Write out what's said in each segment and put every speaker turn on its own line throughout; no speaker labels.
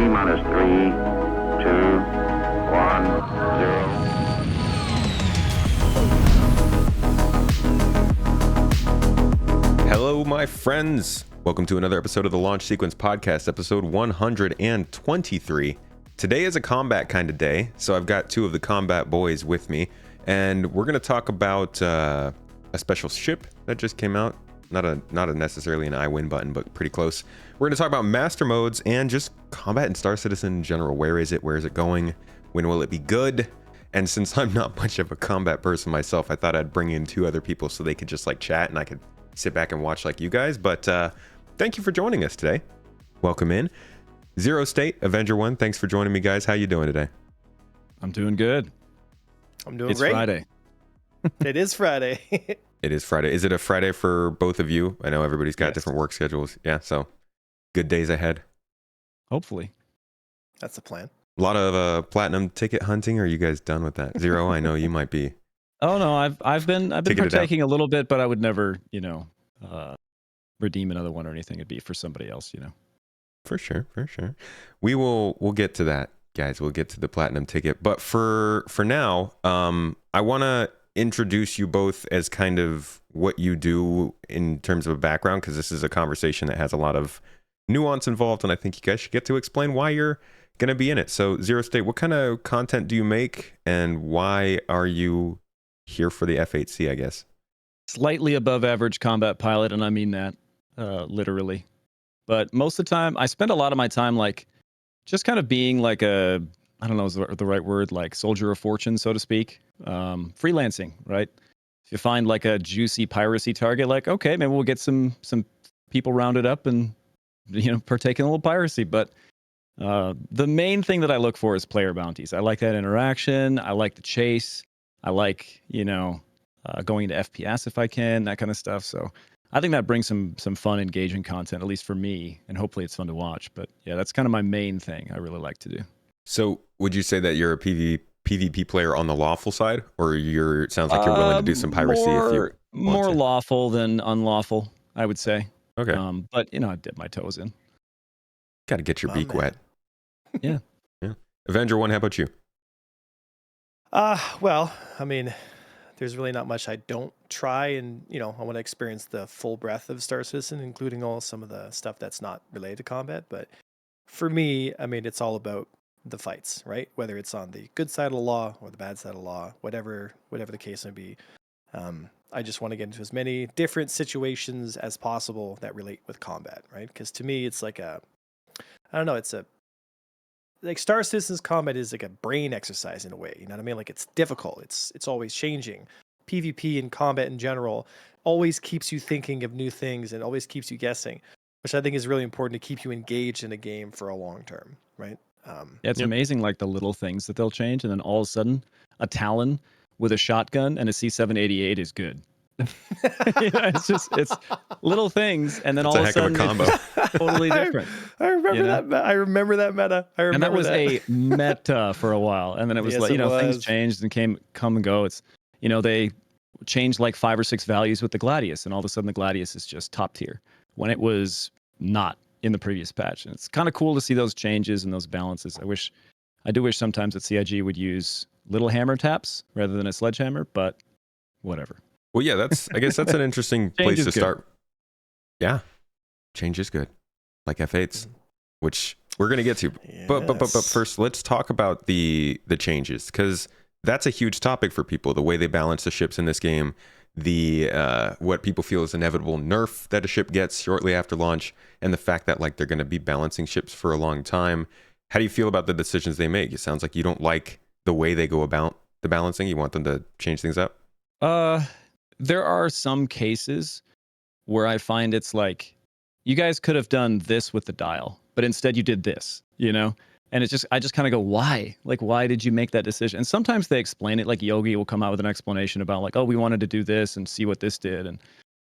T-minus 3, 2, 1, 0.
Hello, my friends. Welcome to another episode of the Launch Sequence Podcast, episode 123. Today is a combat kind of day, so I've got two of the combat boys with me, and we're going to talk about a special ship that just came out. Not a necessarily an I win button, but pretty close. We're going to talk about master modes and just combat in Star Citizen in general. Where is it? Where is it going? When will it be good? And since I'm not much of a combat person myself, I thought I'd bring in two other people so they could just like chat and I could sit back and watch like you guys. But thank you for joining us today. Welcome in. Xerostate, Avenger 1, thanks for joining me, guys. How you doing today?
I'm doing good.
I'm doing
It's
great.
Friday.
It is Friday.
It is Friday. Is it a Friday for both of you? I know everybody's got
Yes.
different work schedules. Yeah, so good days ahead.
Hopefully.
That's the plan.
A lot of platinum ticket hunting. Or are you guys done with that? Zero, I know you might be.
Oh no, I've been
Ticketed out.
partaking a little bit, but I would never, redeem another one or anything. It'd be for somebody else,
For sure. We'll get to that, guys. We'll get to the platinum ticket. But for now, I want to introduce you both as kind of what you do in terms of a background, because this is a conversation that has a lot of nuance involved, and I think you guys should get to explain why you're going to be in it. So, Xerostate, what kind of content do you make, and why are you here for the F8C, I guess?
Slightly above average combat pilot, and I mean that literally. But most of the time, I spend a lot of my time like just kind of being like a, I don't know is the right word, like soldier of fortune, so to speak. Freelancing, right? If you find like a juicy piracy target, like, okay, maybe we'll get some people rounded up and, partake in a little piracy. But the main thing that I look for is player bounties. I like that interaction. I like the chase. I like, going to FPS if I can, that kind of stuff. So I think that brings some fun, engaging content, at least for me, and hopefully it's fun to watch. But yeah, that's kind of my main thing I really like to do.
So, would you say that you're a PvP player on the lawful side, or it sounds like you're willing to do some piracy if you
more
want to?
lawful than unlawful, I would say.
Okay.
But I dip my toes in.
Got to get your
My
beak
man.
wet.
Yeah.
Yeah. Avenger 1, how about you?
Well, I mean, there's really not much I don't try, and I want to experience the full breadth of Star Citizen, including some of the stuff that's not related to combat. But for me, I mean, it's all about the fights, right? Whether it's on the good side of the law or the bad side of the law, whatever the case may be. I just want to get into as many different situations as possible that relate with combat, right? Because to me, it's like like Star Citizen's combat is like a brain exercise in a way. You know what I mean? Like it's difficult. It's always changing. PvP and combat in general always keeps you thinking of new things and always keeps you guessing, which I think is really important to keep you engaged in a game for a long term, right?
Yeah, it's
Yep.
amazing, like the little things that they'll change, and then all of a sudden, a Talon with a shotgun and a C788 is good. It's little things, and then
That's
all
a
of a
heck of a
sudden,
combo.
it's totally different.
I remember that. I remember that meta. I remember
And that was
that.
a meta for a while, and then it was
Yes,
like
it
things
was.
changed and come and go. It's they changed like 5 or 6 values with the Gladius, and all of a sudden the Gladius is just top tier when it was not in the previous patch. And it's kind of cool to see those changes and those balances. I do wish sometimes that CIG would use little hammer taps rather than a sledgehammer, but whatever.
Well, yeah, I guess that's an interesting
Change
place
is
to
good.
start. Yeah, change is good, like F8s, which we're gonna get to. But
Yes.
first, let's talk about the changes, because that's a huge topic for people. The way they balance the ships in this game, the what people feel is inevitable nerf that a ship gets shortly after launch, and the fact that like they're going to be balancing ships for a long time. How do you feel about the decisions they make? It sounds like you don't like the way they go about the balancing. You want them to change things up.
There are some cases where I find it's like, you guys could have done this with the dial, but instead you did this, And I just kind of go, why? Like, why did you make that decision? And sometimes they explain it, like Yogi will come out with an explanation about like, oh, we wanted to do this and see what this did. And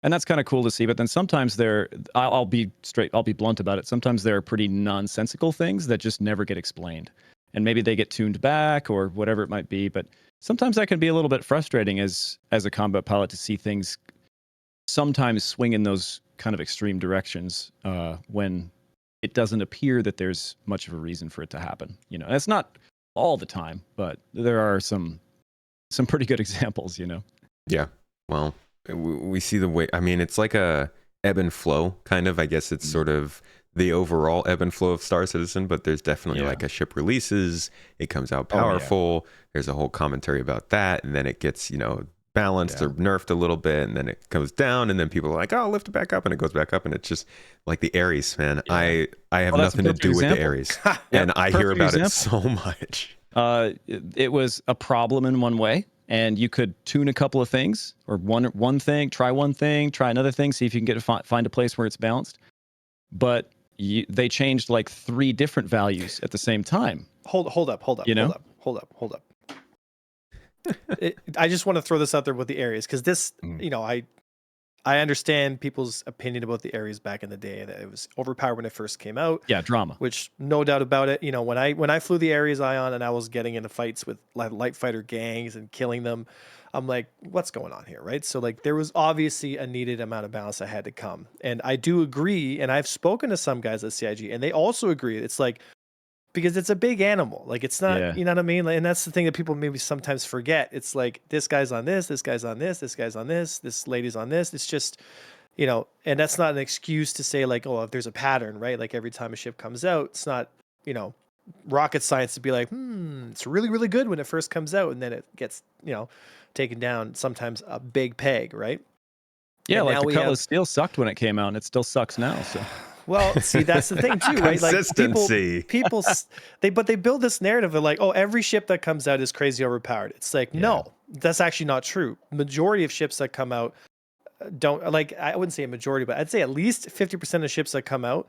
that's kind of cool to see. But then sometimes I'll be blunt about it. Sometimes there are pretty nonsensical things that just never get explained. And maybe they get tuned back or whatever it might be. But sometimes that can be a little bit frustrating as a combat pilot to see things sometimes swing in those kind of extreme directions when it doesn't appear that there's much of a reason for it to happen. And it's not all the time, but there are some pretty good examples.
Yeah. Well, we see the way. I mean, it's like a ebb and flow kind of. I guess it's sort of the overall ebb and flow of Star Citizen, but there's definitely like a ship releases, it comes out powerful. There's a whole commentary about that, and then it gets balanced or nerfed a little bit, and then it goes down, and then people are like, oh, lift it back up, and it goes back up, and it's just like the Ares, man. I have nothing to do with the Ares, and I hear about it so much.
It was a problem in one way, and you could tune a couple of things, or one thing, try another thing, see if you can find a place where it's balanced. But they changed like 3 different values at the same time.
Hold up. I just want to throw this out there with the Ares, because this, I understand people's opinion about the Ares back in the day, that it was overpowered when it first came out.
Yeah, drama.
Which, no doubt about it. When I flew the Ares Ion and I was getting into fights with light fighter gangs and killing them, I'm like, what's going on here, right? So like, there was obviously a needed amount of balance that had to come, and I do agree. And I've spoken to some guys at CIG, and they also agree. It's like, because it's a big animal. Like, it's not, you know what I mean? And that's the thing that people maybe sometimes forget. It's like, this guy's on this guy's on this guy's on this lady's on this. It's just, and that's not an excuse to say like, oh, if there's a pattern, right? Like every time a ship comes out, it's not, rocket science to be like, it's really, really good when it first comes out, and then it gets, taken down, sometimes a big peg, right?
Yeah, and like the Cutlass Steel sucked when it came out, and it still sucks now, so...
Well, see, that's the thing too, right?
Consistency.
Like people, they build this narrative of like, oh, every ship that comes out is crazy overpowered. It's like, no, that's actually not true. Majority of ships that come out don't, like, I wouldn't say a majority, but I'd say at least 50% of ships that come out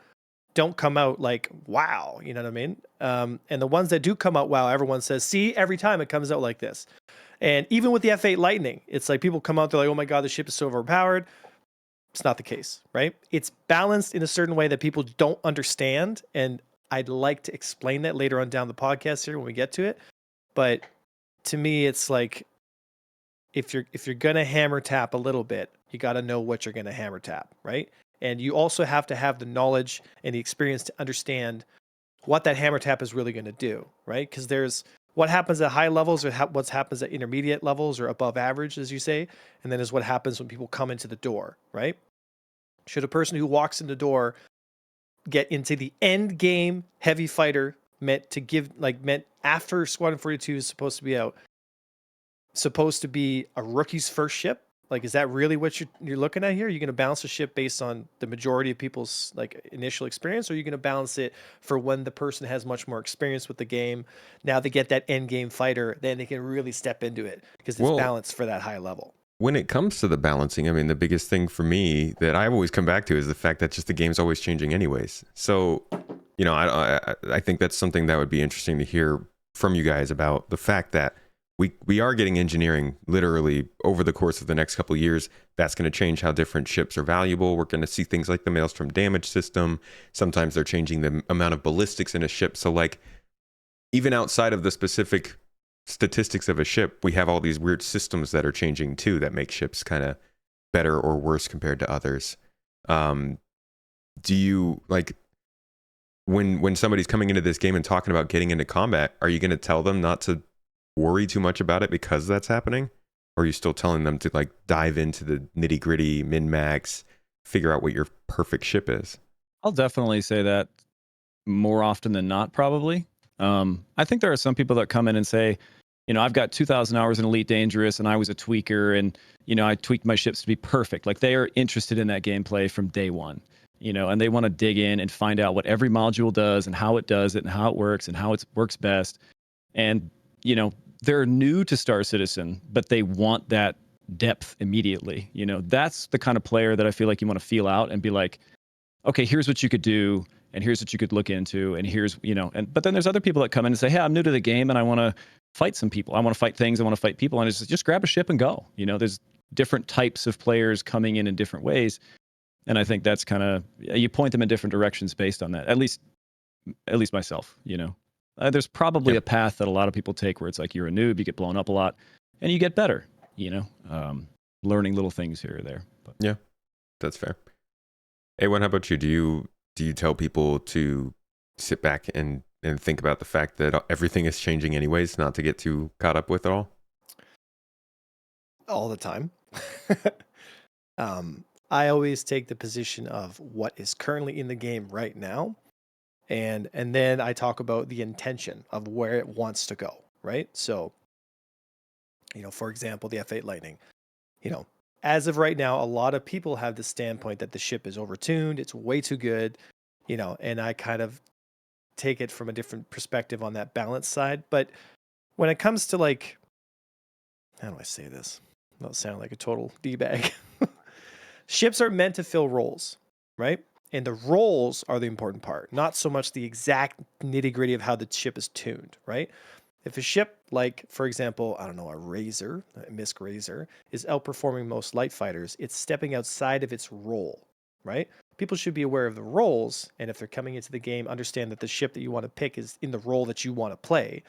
don't come out like, wow, you know what I mean? And the ones that do come out, wow, everyone says, see, every time it comes out like this. And even with the F8 Lightning, it's like people come out, they're like, oh my God, the ship is so overpowered. It's not the case, right? It's balanced in a certain way that people don't understand. And I'd like to explain that later on down the podcast here when we get to it. But to me, it's like, if you're going to hammer tap a little bit, you got to know what you're going to hammer tap, right? And you also have to have the knowledge and the experience to understand what that hammer tap is really going to do, right? Because there's what happens at high levels, or what happens at intermediate levels, or above average, as you say, and then is what happens when people come into the door, right? Should a person who walks in the door get into the end game heavy fighter meant after Squadron 42 is supposed to be out, supposed to be a rookie's first ship? Like, is that really what you're looking at here? Are you going to balance a ship based on the majority of people's like initial experience, or are you going to balance it for when the person has much more experience with the game? Now they get that end game fighter, then they can really step into it because it's balanced for that high level.
When it comes to the balancing, I mean, the biggest thing for me that I always come back to is the fact that just the game's always changing anyways. So, I think that's something that would be interesting to hear from you guys about the fact that we are getting engineering literally over the course of the next couple of years. That's going to change how different ships are valuable. We're going to see things like the Maelstrom damage system. Sometimes they're changing the amount of ballistics in a ship. So like, even outside of the specific statistics of a ship, we have all these weird systems that are changing too, that make ships kind of better or worse compared to others. Do you like, when somebody's coming into this game and talking about getting into combat, are you going to tell them not to worry too much about it because that's happening? Or are you still telling them to like dive into the nitty gritty, min-max, figure out what your perfect ship is?
I'll definitely say that more often than not, probably. I think there are some people that come in and say, I've got 2,000 hours in Elite Dangerous, and I was a tweaker, and, I tweaked my ships to be perfect. Like, they are interested in that gameplay from day one, and they want to dig in and find out what every module does and how it does it and how it works and how it works best. And, they're new to Star Citizen, but they want that depth immediately. That's the kind of player that I feel like you want to feel out and be like, okay, here's what you could do, and here's what you could look into, and here's, but then there's other people that come in and say, hey, I'm new to the game, and I want to fight some people. I want to fight things. I want to fight people. And it's just grab a ship and go. There's different types of players coming in different ways. And I think that's kind of, you point them in different directions based on that. At least myself, there's probably a path that a lot of people take where it's like, you're a noob, you get blown up a lot, and you get better, learning little things here or there. But.
Yeah, that's fair. Hey, how about you? Do you do you tell people to sit back and think about the fact that everything is changing anyways, not to get too caught up with it
all the time. I always take the position of what is currently in the game right now, and then I talk about the intention of where it wants to go, right? So, for example, the F8 Lightning, as of right now, a lot of people have the standpoint that the ship is overtuned, it's way too good, and I kind of take it from a different perspective on that balance side. But when it comes to like, how do I say this? Not sound like a total D-bag. Ships are meant to fill roles, right? And the roles are the important part, not so much the exact nitty-gritty of how the ship is tuned, right? If a ship, like, for example, I don't know, a MISC Razor, is outperforming most light fighters, it's stepping outside of its role, right? People should be aware of the roles, and if they're coming into the game, understand that the ship that you want to pick is in the role that you want to play,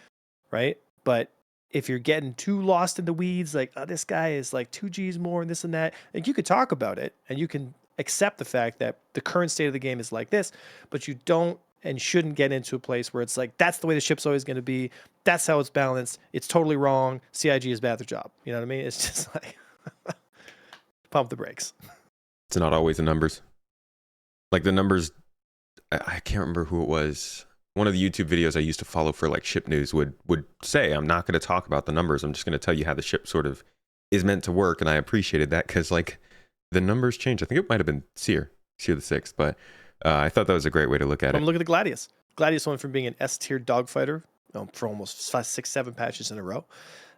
right? But if you're getting too lost in the weeds, like, oh, this guy is like 2Gs more and this and that, like, you could talk about it and you can accept the fact that the current state of the game is like this, but you don't and shouldn't get into a place where it's like, that's the way the ship's always going to be. That's how it's balanced. It's totally wrong. CIG is bad at their job. You know what I mean? It's just like, pump the brakes.
It's not always the numbers. Like the numbers, I can't remember who it was. One of the YouTube videos I used to follow for like ship news would say, I'm not going to talk about the numbers. I'm just going to tell you how the ship sort of is meant to work. And I appreciated that because like the numbers change. I think it might have been Seer the 6th, but I thought that was a great way to look at it.
Look at the Gladius. Gladius went from being an S-tier dogfighter for almost 5, 6, 7 patches in a row.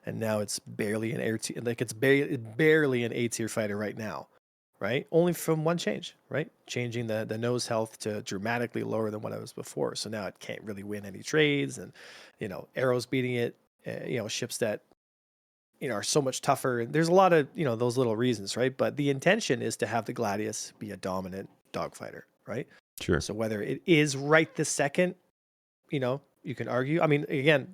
And now it's barely an air-tier, like it's barely an A-tier fighter right now. Right? Only from one change, right? Changing the nose health to dramatically lower than what it was before. So now it can't really win any trades and, arrows beating it, ships that, are so much tougher. And there's a lot of, those little reasons, right? But the intention is to have the Gladius be a dominant dogfighter, right?
Sure.
So whether it is right this second, you can argue. I mean, again,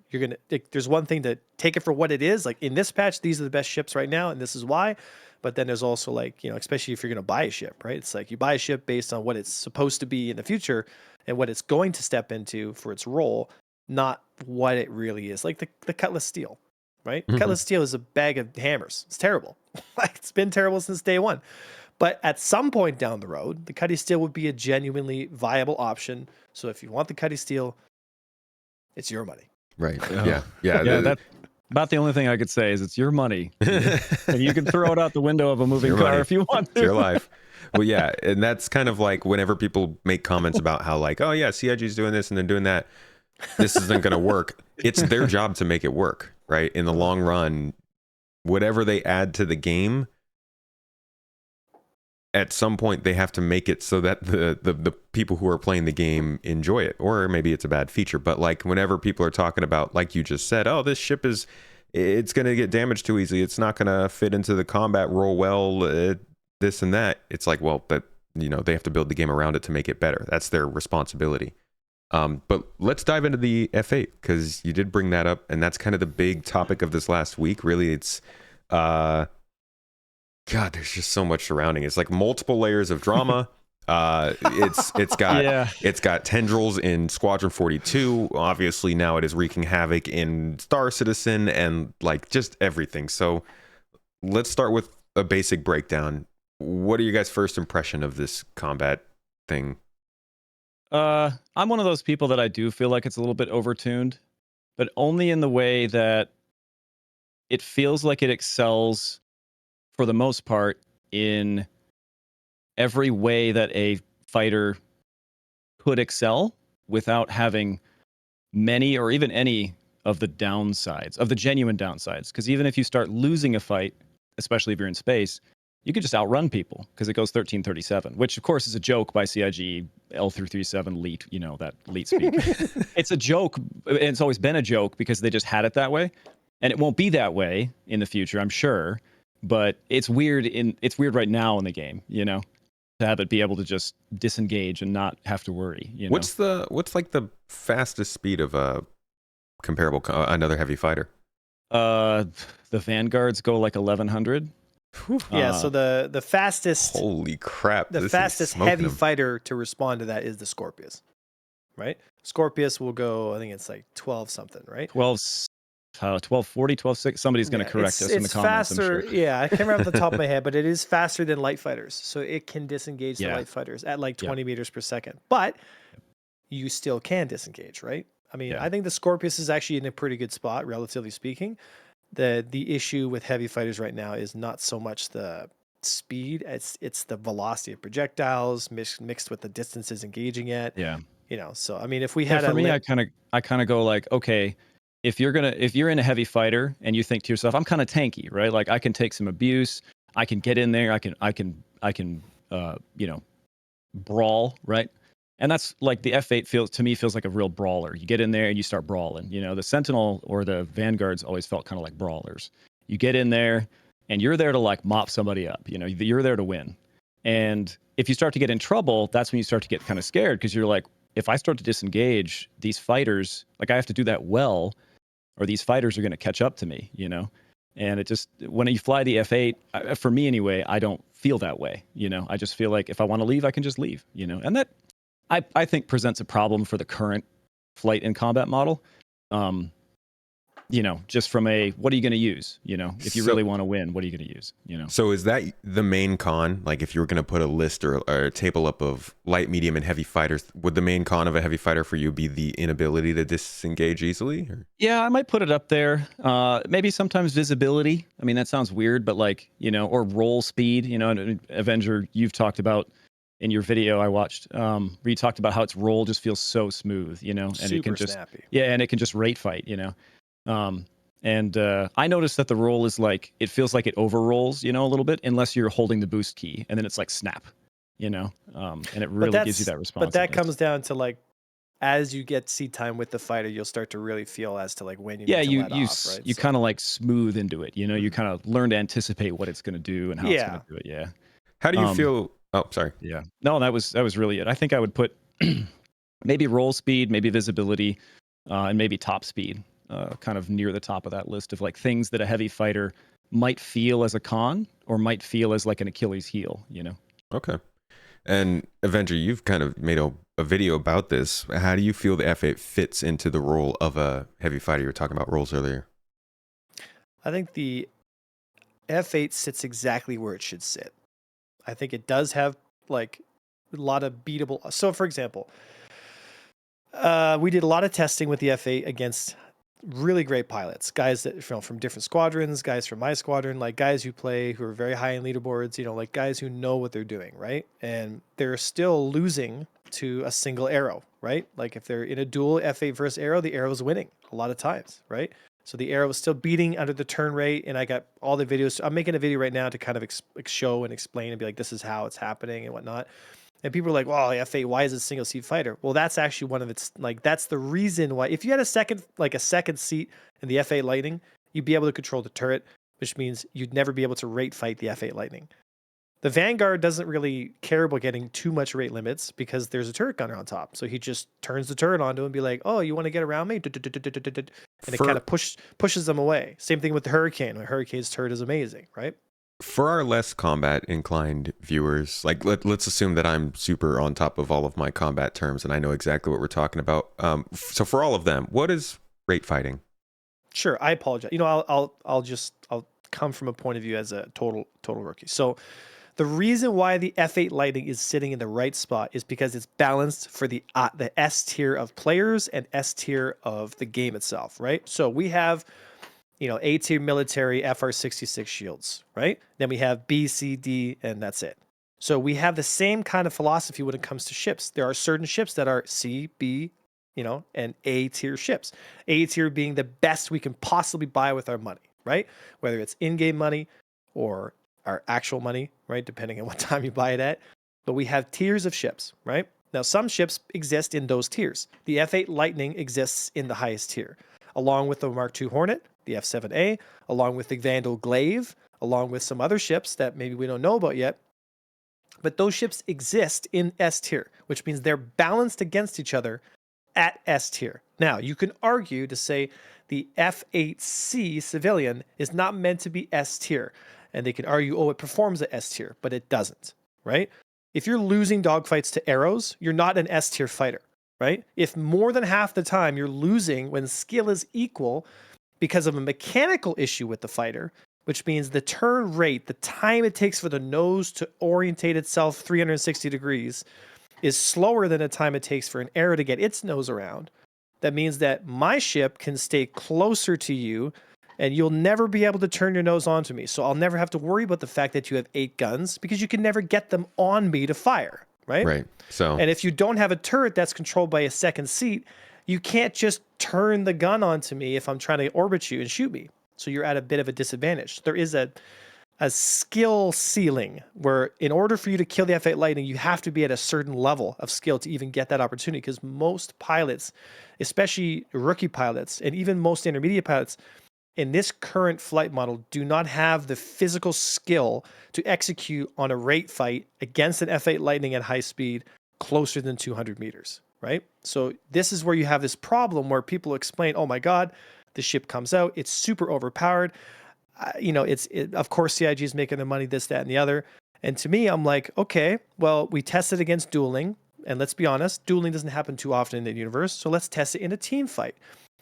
there's one thing to take it for what it is. Like in this patch, these are the best ships right now, and this is why. But then there's also like, especially if you're going to buy a ship, right? It's like you buy a ship based on what it's supposed to be in the future and what it's going to step into for its role, not what it really is. Like the Cutlass Steel, right?
Mm-hmm.
Cutlass Steel is a bag of hammers. It's terrible. Like it's been terrible since day one. But at some point down the road, the Cutty Steel would be a genuinely viable option. So if you want the Cutty Steel, it's your money.
Right.
Oh.
Yeah.
That's about the only thing I could say is it's your money. And you can throw it out the window of a moving car if you want to.
It's your life. Well, yeah. And that's kind of like whenever people make comments about how like, oh yeah, CIG's doing this and then doing that, this isn't going to work. It's their job to make it work, right? In the long run, whatever they add to the game, at some point they have to make it so that the people who are playing the game enjoy it. Or maybe it's a bad feature, but like whenever people are talking about, like you just said, oh, this ship it's going to get damaged too easily, it's not going to fit into the combat role well, this and that, it's like, well, that they have to build the game around it to make it better. That's their responsibility. But let's dive into the F8 because you did bring that up, and that's kind of the big topic of this last week. Really, it's God, there's just so much surrounding. It's like multiple layers of drama. It's got tendrils in Squadron 42. Obviously, now it is wreaking havoc in Star Citizen and like just everything. So let's start with a basic breakdown. What are you guys' first impression of this combat thing?
I'm one of those people that I do feel like it's a little bit overtuned, but only in the way that it feels like it excels for the most part in every way that a fighter could excel without having many or even any of the downsides, of the genuine downsides. Because even if you start losing a fight, especially if you're in space, you can just outrun people because it goes 1337, which of course is a joke by CIG L337 LEET, that LEET speak. It's a joke, and it's always been a joke because they just had it that way. And it won't be that way in the future, I'm sure. But it's weird right now in the game, to have it be able to just disengage and not have to worry.
What's like the fastest speed of a comparable another heavy fighter?
The Vanguards go like 1100.
Yeah, so
Uh,
the fastest
Holy crap!
the
This thing's
fastest
smoking
heavy
them.
fighter to respond to that is the Scorpius, right? Scorpius will go, I think it's like 12 something, right?
12, 1240, 1260. Somebody's going to
Yeah,
correct us in the
it's
comments, I'm
faster.
sure.
Yeah, I can't remember off the top of my head, but it is faster than light fighters, so it can disengage the
Yeah.
light fighters at like
Yeah.
20 meters per second. But you still can disengage, right? I mean,
Yeah.
I think the Scorpius is actually in a pretty good spot, relatively speaking. The issue with heavy fighters right now is not so much the speed; it's the velocity of projectiles mixed with the distances engaging at.
Yeah.
So I mean, if we
Yeah,
had
for
a
me, I kind of go like, okay, if you're in a heavy fighter and you think to yourself, I'm kind of tanky, right? Like I can take some abuse, I can get in there, I can brawl, right? And that's like the F8 feels like a real brawler. You get in there and you start brawling. The Sentinel or the Vanguards always felt kind of like brawlers. You get in there and you're there to like mop somebody up. You're there to win. And if you start to get in trouble, that's when you start to get kind of scared because you're like, if I start to disengage these fighters, like I have to do that well, or these fighters are going to catch up to me. And it just, when you fly the F8, for me anyway, I don't feel that way. I just feel like if I want to leave, I can just leave. And that I think presents a problem for the current flight and combat model. Just from what are you going to use? If you really want to win, what are you going to use?
So is that the main con? Like if you were going to put a list or a table up of light, medium, and heavy fighters, would the main con of a heavy fighter for you be the inability to disengage easily? Or?
Yeah, I might put it up there. Maybe sometimes visibility. I mean, that sounds weird, but or roll speed. And Avenger, you've talked about in your video I watched, where you talked about how its roll just feels so smooth, and
super
it can just
snappy.
and it can just rate fight, And I noticed that the roll is like, it feels like it over rolls, a little bit, unless you're holding the boost key, and then it's like snap, and it really gives you that response.
But that comes down to like, as you get seat time with the fighter, you'll start to really feel as to like when you need to let off, right?
You kind of like smooth into it, you kind of learn to anticipate what it's going to do and how it's going to do it. Yeah.
How do you feel? Oh, sorry.
Yeah. No, that was really it. I think I would put maybe roll speed, maybe visibility, and maybe top speed, kind of near the top of that list of like things that a heavy fighter might feel as a con or might feel as like an Achilles heel,
Okay. And Avenger, you've kind of made a video about this. How do you feel the F8 fits into the role of a heavy fighter? You were talking about roles earlier.
I think the F8 sits exactly where it should sit. I think it does have like a lot of beatable. So, for example, we did a lot of testing with the F8 against really great pilots, guys that from different squadrons, guys from my squadron, like guys who are very high in leaderboards, like guys who know what they're doing, right? And they're still losing to a single arrow, right? Like if they're in a duel F8 versus arrow, the arrow's winning a lot of times, right? So the arrow was still beating under the turn rate, and I got all the videos. I'm making a video right now to kind of show and explain and be like, this is how it's happening and whatnot. And people are like, well, F8, why is it a single seat fighter? Well, that's actually one of its, like, that's the reason why. If you had a second seat in the F8 Lightning, you'd be able to control the turret, which means you'd never be able to rate fight the F8 Lightning. The Vanguard doesn't really care about getting too much rate limits because there's a turret gunner on top. So he just turns the turret onto him and be like, oh, you want to get around me? And it kind of pushes them away. Same thing with the Hurricane. The Hurricane's turret is amazing, right?
For our less combat inclined viewers, like let's assume that I'm super on top of all of my combat terms and I know exactly what we're talking about. So for all of them, what is rate fighting?
Sure, I apologize. I'll come from a point of view as a total rookie. So the reason why the F8 Lightning is sitting in the right spot is because it's balanced for the S tier of players and S tier of the game itself, right? So we have, A tier military FR66 shields, right? Then we have B, C, D, and that's it. So we have the same kind of philosophy when it comes to ships. There are certain ships that are C, B, and A tier ships. A tier being the best we can possibly buy with our money, right? Whether it's in-game money or our actual money, right? Depending on what time you buy it at. But we have tiers of ships, right? Now, some ships exist in those tiers. The F8 Lightning exists in the highest tier, along with the Mark II Hornet, the F7A, along with the Vandal Glaive, along with some other ships that maybe we don't know about yet. But those ships exist in S tier, which means they're balanced against each other at S tier. Now, you can argue to say the F8C civilian is not meant to be S tier. and they can argue, oh, it performs at S tier, but it doesn't, right? If you're losing dogfights to arrows, you're not an S tier fighter, right? If more than half the time you're losing when skill is equal because of a mechanical issue with the fighter, which means the turn rate, the time it takes for the nose to orientate itself 360 degrees is slower than the time it takes for an arrow to get its nose around. That means that my ship can stay closer to you and you'll never be able to turn your nose onto me. So I'll never have to worry about the fact that you have 8 guns because you can never get them on me to fire, right?
Right. So,
and if you don't have a turret that's controlled by a second seat, you can't just turn the gun onto me if I'm trying to orbit you and shoot me. So you're at a bit of a disadvantage. There is a skill ceiling where in order for you to kill the F8 Lightning, you have to be at a certain level of skill to even get that opportunity, because most pilots, especially rookie pilots and even most intermediate pilots in this current flight model, do not have the physical skill to execute on a rate fight against an F8 Lightning at high speed closer than 200 meters, right? So this is where you have this problem where people explain, oh my God, the ship comes out, it's super overpowered. Of course, CIG is making the money, this, that, and the other. And to me, I'm like, okay, well, we tested against dueling. And let's be honest, dueling doesn't happen too often in the universe. So let's test it in a team fight.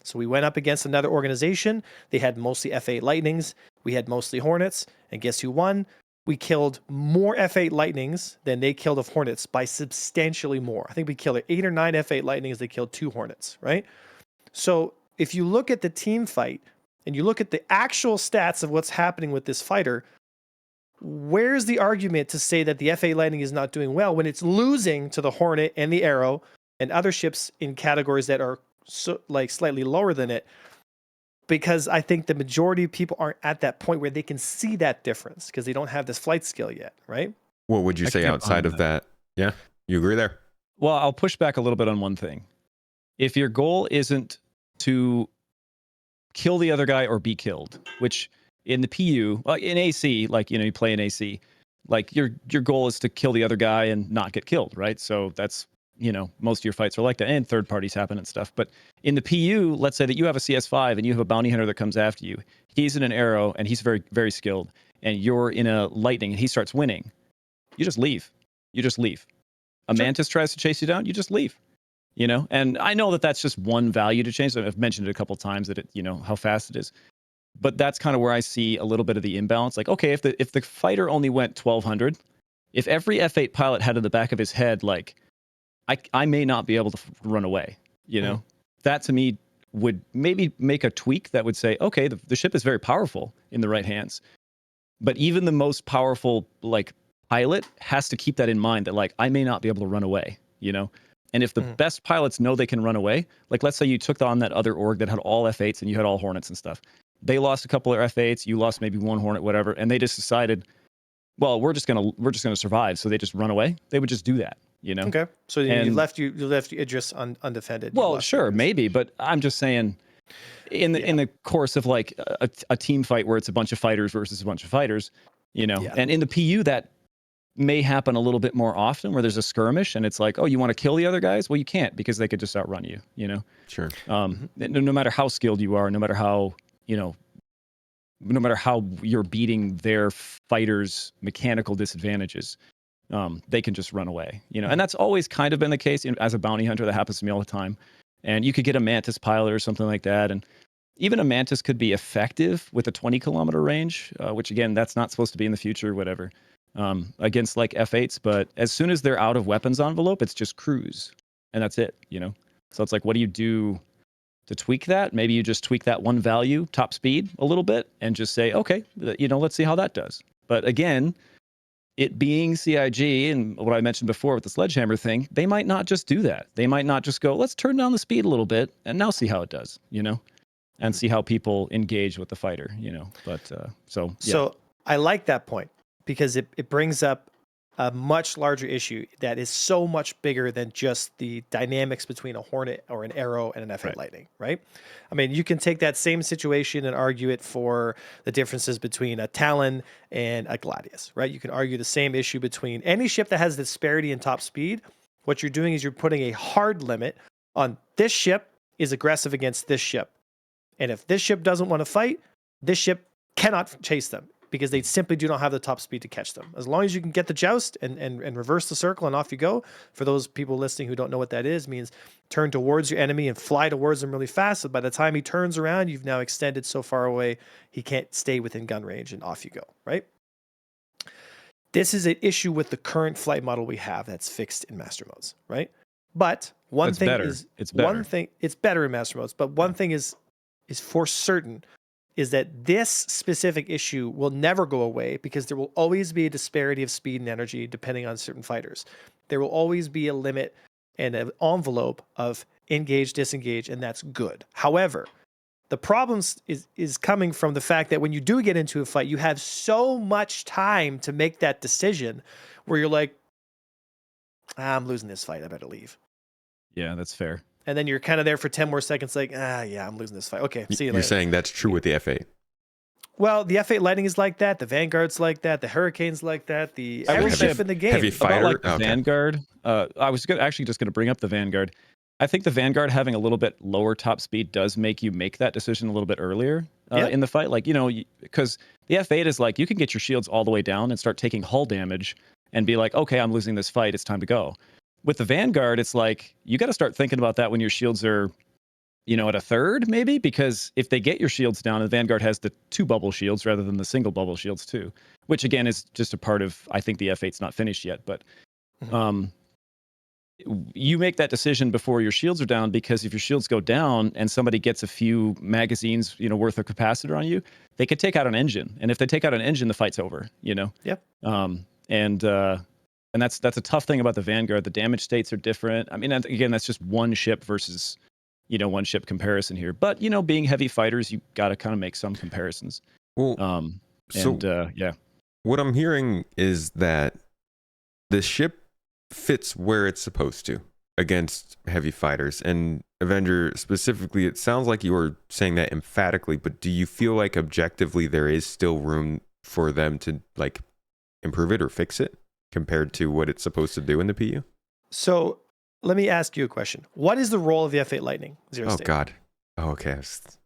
So we went up against another organization. They had mostly F8 Lightnings. We had mostly Hornets. And guess who won? We killed more F8 Lightnings than they killed of Hornets by substantially more. I think we killed 8 or 9 F8 Lightnings. They killed 2 Hornets, right? So if you look at the team fight, and you look at the actual stats of what's happening with this fighter, where's the argument to say that the F8 Lightning is not doing well when it's losing to the Hornet and the Arrow and other ships in categories that are slightly lower than it? Because I think the majority of people aren't at that point where they can see that difference because they don't have this flight skill yet, right?
what would you say outside of that? Yeah, you agree there?
Well, I'll push back a little bit on one thing. If your goal isn't to kill the other guy or be killed, which in the PU, in AC, you play in AC, your goal is to kill the other guy and not get killed, right? So that's, most of your fights are like that, and third parties happen and stuff. But in the PU, let's say that you have a CS5 and you have a bounty hunter that comes after you. He's in an arrow and he's very, very skilled, and you're in a lightning and he starts winning. You just leave. A mantis tries to chase you down, you just leave. And I know that that's just one value to change. I've mentioned it a couple of times that how fast it is, but that's kind of where I see a little bit of the imbalance. Like, okay, if the fighter only went 1200, if every F8 pilot had in the back of his head, I may not be able to run away, that to me would maybe make a tweak that would say, okay, the ship is very powerful in the right hands, but even the most powerful, pilot has to keep that in mind that, I may not be able to run away, And if the best pilots know they can run away, let's say you took on that other org that had all F8s and you had all Hornets and stuff. They lost a couple of F8s, you lost maybe one Hornet, whatever, and they just decided, well, we're just gonna survive. So they just run away. They would just do that,
Okay. So you left Idris undefended.
Well, sure, maybe, but I'm just saying, in the course of a team fight where it's a bunch of fighters versus a bunch of fighters, and in the PU that may happen a little bit more often where there's a skirmish and it's like, oh, you want to kill the other guys? Well, you can't, because they could just outrun you,
Sure.
No matter how skilled you are, no matter how you're beating their fighters' mechanical disadvantages, they can just run away, and that's always kind of been the case. As a bounty hunter, that happens to me all the time. And you could get a Mantis pilot or something like that, and even a Mantis could be effective with a 20-kilometer range, which again, that's not supposed to be in the future, whatever. Against F8s, but as soon as they're out of weapons envelope, it's just cruise, and that's it, So it's what do you do to tweak that? Maybe you just tweak that one value, top speed, a little bit, and just say, okay, let's see how that does. But again, it being CIG and what I mentioned before with the sledgehammer thing, they might not just do that. They might not just go, let's turn down the speed a little bit and now see how it does, and see how people engage with the fighter, But so yeah.
So I like that point, because it brings up a much larger issue that is so much bigger than just the dynamics between a Hornet or an Arrow and an F8 Lightning, right? I mean, you can take that same situation and argue it for the differences between a Talon and a Gladius, right? You can argue the same issue between any ship that has disparity in top speed. What you're doing is you're putting a hard limit on this ship is aggressive against this ship. And if this ship doesn't want to fight, this ship cannot chase them. because they simply do not have the top speed to catch them. As long as you can get the joust and reverse the circle and off you go. For those people listening who don't know what that is, means turn towards your enemy and fly towards them really fast. So by the time he turns around, you've now extended so far away, he can't stay within gun range, and off you go, right? This is an issue with the current flight model we have that's fixed in master modes, right? But one thing is,
it's better.
One thing, it's better in master modes, but one thing is for certain, is that this specific issue will never go away, because there will always be a disparity of speed and energy depending on certain fighters. There will always be a limit and an envelope of engage, disengage, and that's good. However, the problem is coming from the fact that when you do get into a fight, you have so much time to make that decision where you're like, I'm losing this fight, I better leave.
Yeah, that's fair.
And then you're kind of there for 10 more seconds like, yeah, I'm losing this fight. Okay, see you later.
You're saying that's true with the F8?
Well, the F8 Lightning is like that. The Vanguard's like that. The Hurricane's like that. Every ship in the game.
Heavy fighter?
About like the Vanguard. I was actually just going to bring up the Vanguard. I think the Vanguard having a little bit lower top speed does make you make that decision a little bit earlier in the fight. Like, because the F8 is like, you can get your shields all the way down and start taking hull damage and be like, okay, I'm losing this fight, it's time to go. With the Vanguard, it's like, you got to start thinking about that when your shields are, at a third, maybe, because if they get your shields down, the Vanguard has the 2 bubble shields rather than the single bubble shields too, which again is just a part of, I think the F8's not finished yet, but you make that decision before your shields are down, because if your shields go down and somebody gets a few magazines, worth of capacitor on you, they could take out an engine. And if they take out an engine, the fight's over,
Yep.
And that's a tough thing about the Vanguard. The damage states are different. I mean, again, that's just one ship versus, one ship comparison here. But, being heavy fighters, you got to kind of make some comparisons.
Well,
yeah.
What I'm hearing is that the ship fits where it's supposed to against heavy fighters. And Avenger specifically, it sounds like you were saying that emphatically, but do you feel like objectively there is still room for them to like improve it or fix it compared to what it's supposed to do in the PU?
So let me ask you a question. What is the role of the F8 Lightning?
Xerostate? Oh God. Oh, okay.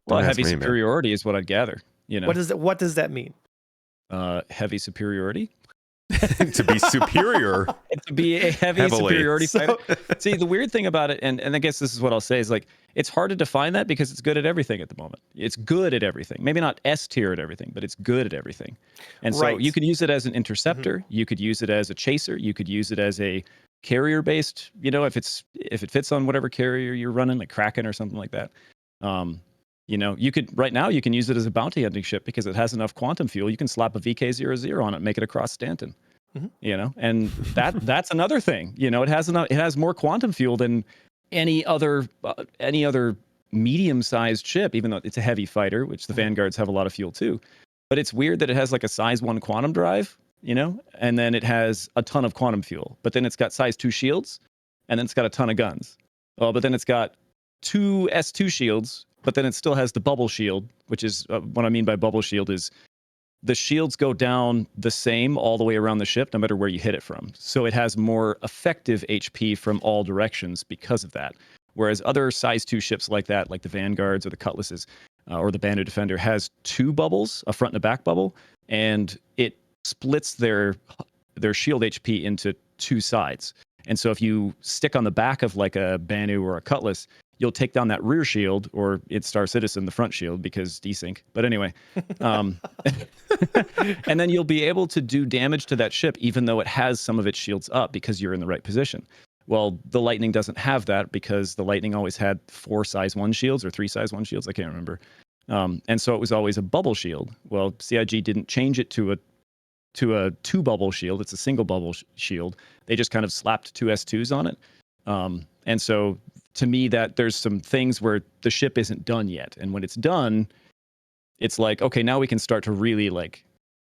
Well, heavy superiority is what I'd gather.
What does that mean?
Heavy superiority.
To be superior.
To be a heavy superiority fighter. See, the weird thing about it, and I guess this is what I'll say, is like, it's hard to define that because it's good at everything at the moment. It's good at everything. Maybe not S tier at everything, but it's good at everything. And so you could use it as an interceptor. Mm-hmm. You could use it as a chaser. You could use it as a carrier based, if it fits on whatever carrier you're running, like Kraken or something like that. You could, right now you can use it as a bounty hunting ship because it has enough quantum fuel. You can slap a VK00 on it, make it across Stanton. Mm-hmm. And that's another thing. It has more quantum fuel than any other medium-sized ship, even though it's a heavy fighter, which the Vanguards have a lot of fuel too. But it's weird that it has like a size 1 quantum drive, and then it has a ton of quantum fuel. But then it's got size 2 shields, and then it's got a ton of guns. Oh, but then it's got 2 S2 shields, but then it still has the bubble shield, which is what I mean by bubble shield is the shields go down the same all the way around the ship, no matter where you hit it from. So it has more effective HP from all directions because of that. Whereas other size 2 ships like that, like the Vanguards or the Cutlasses or the Banu Defender, has 2 bubbles, a front and a back bubble, and it splits their shield HP into 2 sides. And so if you stick on the back of like a Banu or a Cutlass, you'll take down that rear shield, or it's Star Citizen, the front shield, because desync. But anyway, and then you'll be able to do damage to that ship, even though it has some of its shields up because you're in the right position. Well, the Lightning doesn't have that because the Lightning always had 4 size 1 shields or 3 size 1 shields. I can't remember. And so it was always a bubble shield. Well, CIG didn't change it to a 2 bubble shield. It's a single bubble shield. They just kind of slapped 2 S2s on it. And so to me, that there's some things where the ship isn't done yet. And when it's done, it's like, okay, now we can start to really like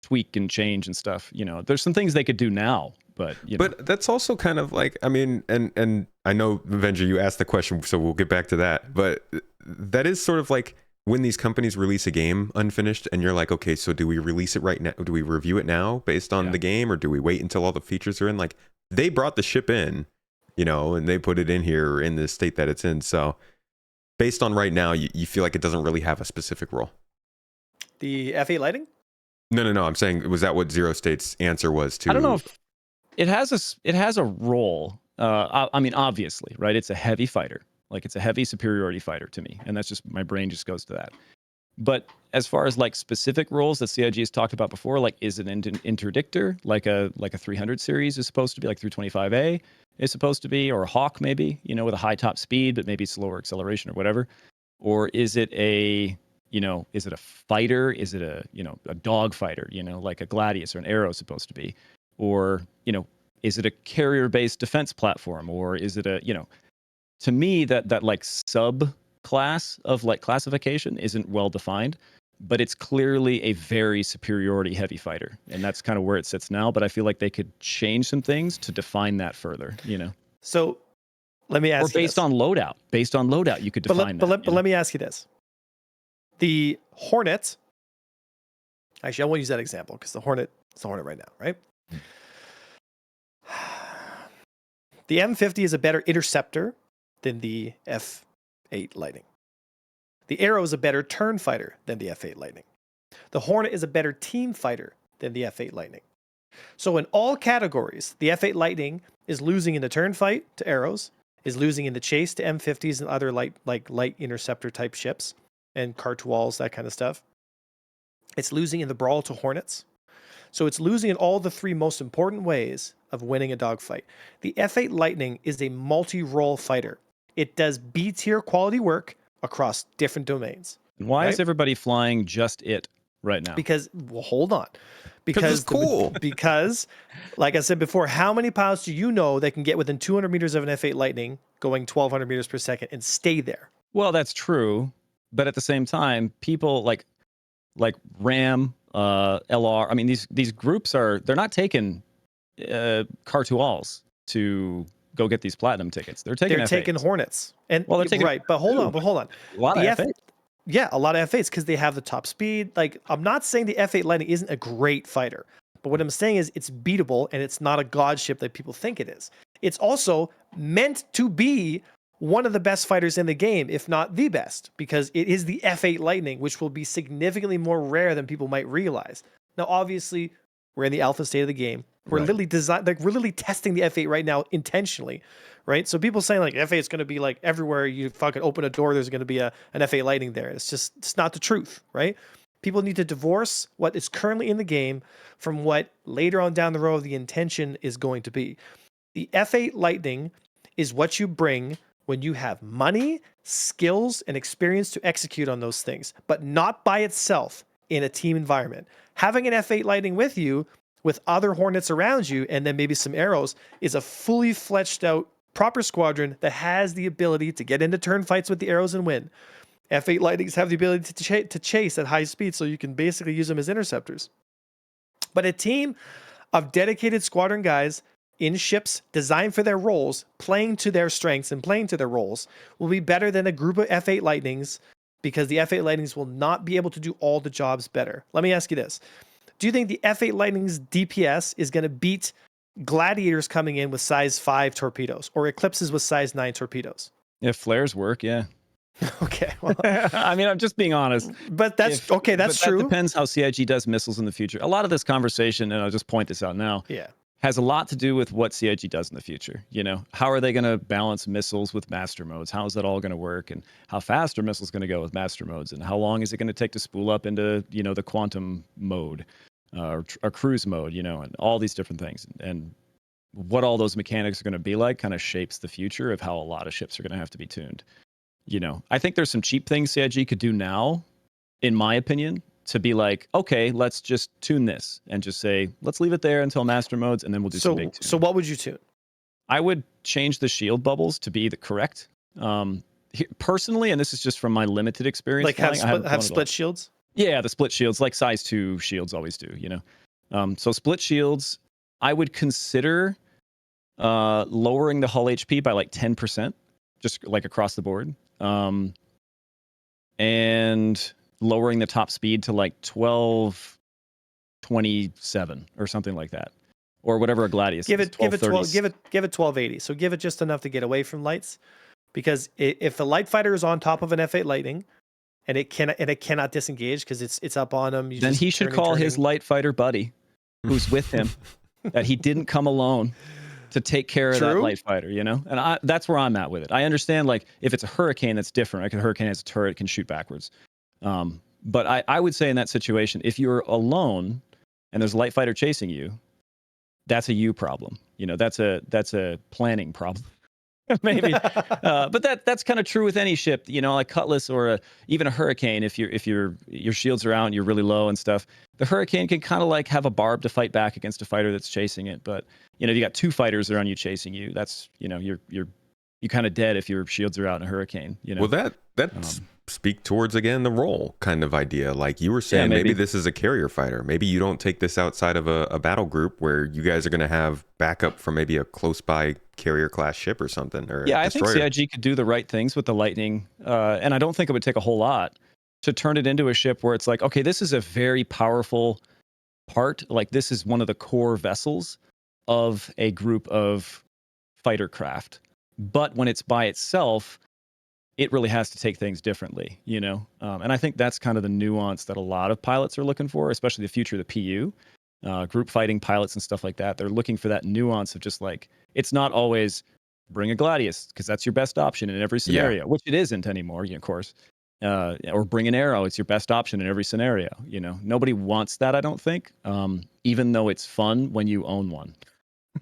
tweak and change and stuff. There's some things they could do now, but
But that's also kind of like, I mean, and I know, Avenger, you asked the question, so we'll get back to that. But that is sort of like when these companies release a game unfinished and you're like, okay, so do we release it right now? Do we review it now based on the game, or do we wait until all the features are in? Like, they brought the ship in, and they put it in here in the state that it's in. So based on right now, you feel like it doesn't really have a specific role.
The F8 Lightning?
No. I'm saying, was that what Xerostate's answer was to?
I don't know if it has a role. I mean, obviously, right? It's a heavy fighter. Like, it's a heavy superiority fighter to me, and that's just, my brain just goes to that. But as far as like specific roles that CIG has talked about before, like, is it an interdictor, like a 300 series is supposed to be, like 325A is supposed to be, or a Hawk maybe, with a high top speed but maybe slower acceleration or whatever, or is it is it a fighter? Is it a dog fighter? Like a Gladius or an Arrow is supposed to be, or is it a carrier-based defense platform, or is it to me, that like sub class of like classification isn't well defined, but it's clearly a very superiority heavy fighter, and that's kind of where it sits now. But I feel like they could change some things to define that further.
So let me ask
or
you
based
this.
on loadout, you could define that.
But let me ask you this: the Hornet. Actually, I won't use that example because the Hornet is the Hornet right now, right? The M50 is a better interceptor than the F8 Lightning. The Arrow is a better turn fighter than the F8 Lightning. The Hornet is a better team fighter than the F8 Lightning. So in all categories, the F8 Lightning is losing in the turn fight to Arrows, is losing in the chase to M50s and other light interceptor type ships and Cartuals, that kind of stuff. It's losing in the brawl to Hornets. So it's losing in all the three most important ways of winning a dogfight. The F8 Lightning is a multi-role fighter. It does B-tier quality work across different domains.
Why is everybody flying just it right now?
Because, well, hold on. Because
it's cool.
Because, like I said before, how many pilots do you know that can get within 200 meters of an F8 Lightning going 1,200 meters per second and stay there?
Well, that's true. But at the same time, people like Ram, LR, I mean, these groups they're not taking Cartuals to go get these platinum tickets. They're taking
Hornets. And
they're taking
right, but hold on.
A lot of F8.
Yeah, a lot of F8s because they have the top speed. Like, I'm not saying the F8 Lightning isn't a great fighter, but what I'm saying is it's beatable and it's not a god ship that people think it is. It's also meant to be one of the best fighters in the game, if not the best, because it is the F8 Lightning, which will be significantly more rare than people might realize. Now, obviously, we're in the alpha state of the game. We're literally we're literally testing the F8 right now intentionally, right? So people saying like F8 is going to be like everywhere you fucking open a door, there's going to be an F8 Lightning there. It's not the truth, right? People need to divorce what is currently in the game from what later on down the road the intention is going to be. The F8 Lightning is what you bring when you have money, skills, and experience to execute on those things, but not by itself in a team environment. Having an F8 Lightning with you, with other Hornets around you, and then maybe some Arrows, is a fully fleshed out proper squadron that has the ability to get into turn fights with the Arrows and win. F8 Lightnings have the ability to chase at high speed, so you can basically use them as interceptors. But a team of dedicated squadron guys in ships designed for their roles, playing to their strengths and playing to their roles, will be better than a group of F8 Lightnings, because the F8 Lightnings will not be able to do all the jobs better. Let me ask you this. Do you think the F8 Lightning's DPS is going to beat Gladiators coming in with size 5 torpedoes or Eclipses with size 9 torpedoes?
If flares work, yeah.
Okay. Well,
I mean, I'm just being honest.
But that's true.
That depends how CIG does missiles in the future. A lot of this conversation, and I'll just point this out now, has a lot to do with what CIG does in the future. How are they going to balance missiles with master modes? How is that all going to work? And how fast are missiles going to go with master modes? And how long is it going to take to spool up into, the quantum mode or cruise mode, and all these different things. And what all those mechanics are going to be like kind of shapes the future of how a lot of ships are going to have to be tuned. I think there's some cheap things CIG could do now, in my opinion, to be like, okay, let's just tune this and just say, let's leave it there until master modes, and then we'll do some big tuning. So
what would you tune?
I would change the shield bubbles to be the correct. Personally, and this is just from my limited experience.
Like have split shields?
Yeah, the split shields, like size 2 shields always do, So split shields, I would consider lowering the hull HP by like 10%, just like across the board. And lowering the top speed to like 1227 or something like that, or whatever a Gladius
give
is.
Give it 1280. So give it just enough to get away from lights, because if the light fighter is on top of an F8 Lightning and it cannot disengage because it's up on him.
Then he should call his light fighter buddy, who's with him, that he didn't come alone to take care of that light fighter, you know? And that's where I'm at with it. I understand, like, if it's a hurricane, that's different. Like, a hurricane has a turret, can shoot backwards. But I would say in that situation, if you're alone and there's a light fighter chasing you, that's a you problem. You know, that's a planning problem. Maybe, but that's kind of true with any ship, you know, like Cutlass or even a Hurricane. If your shields are out and you're really low and stuff, the Hurricane can kind of like have a barb to fight back against a fighter that's chasing it. But you know, if you got two fighters around you chasing you, that's, you know, you're kind of dead if your shields are out in a Hurricane. You know,
well, that speak towards again the role kind of idea. Like you were saying, maybe this is a carrier fighter. Maybe you don't take this outside of a battle group where you guys are going to have backup from maybe a close by carrier class ship or something. Or
I think CIG could do the right things with the Lightning, and I don't think it would take a whole lot to turn it into a ship where it's like, okay, this is a very powerful part. Like, this is one of the core vessels of a group of fighter craft. But when it's by itself, it really has to take things differently, you know? And I think that's kind of the nuance that a lot of pilots are looking for, especially the future of the PU, group fighting pilots and stuff like that. They're looking for that nuance of just like, it's not always bring a Gladius because that's your best option in every scenario, which it isn't anymore, of course. Or bring an arrow. It's your best option in every scenario. You know, nobody wants that, I don't think, even though it's fun when you own one.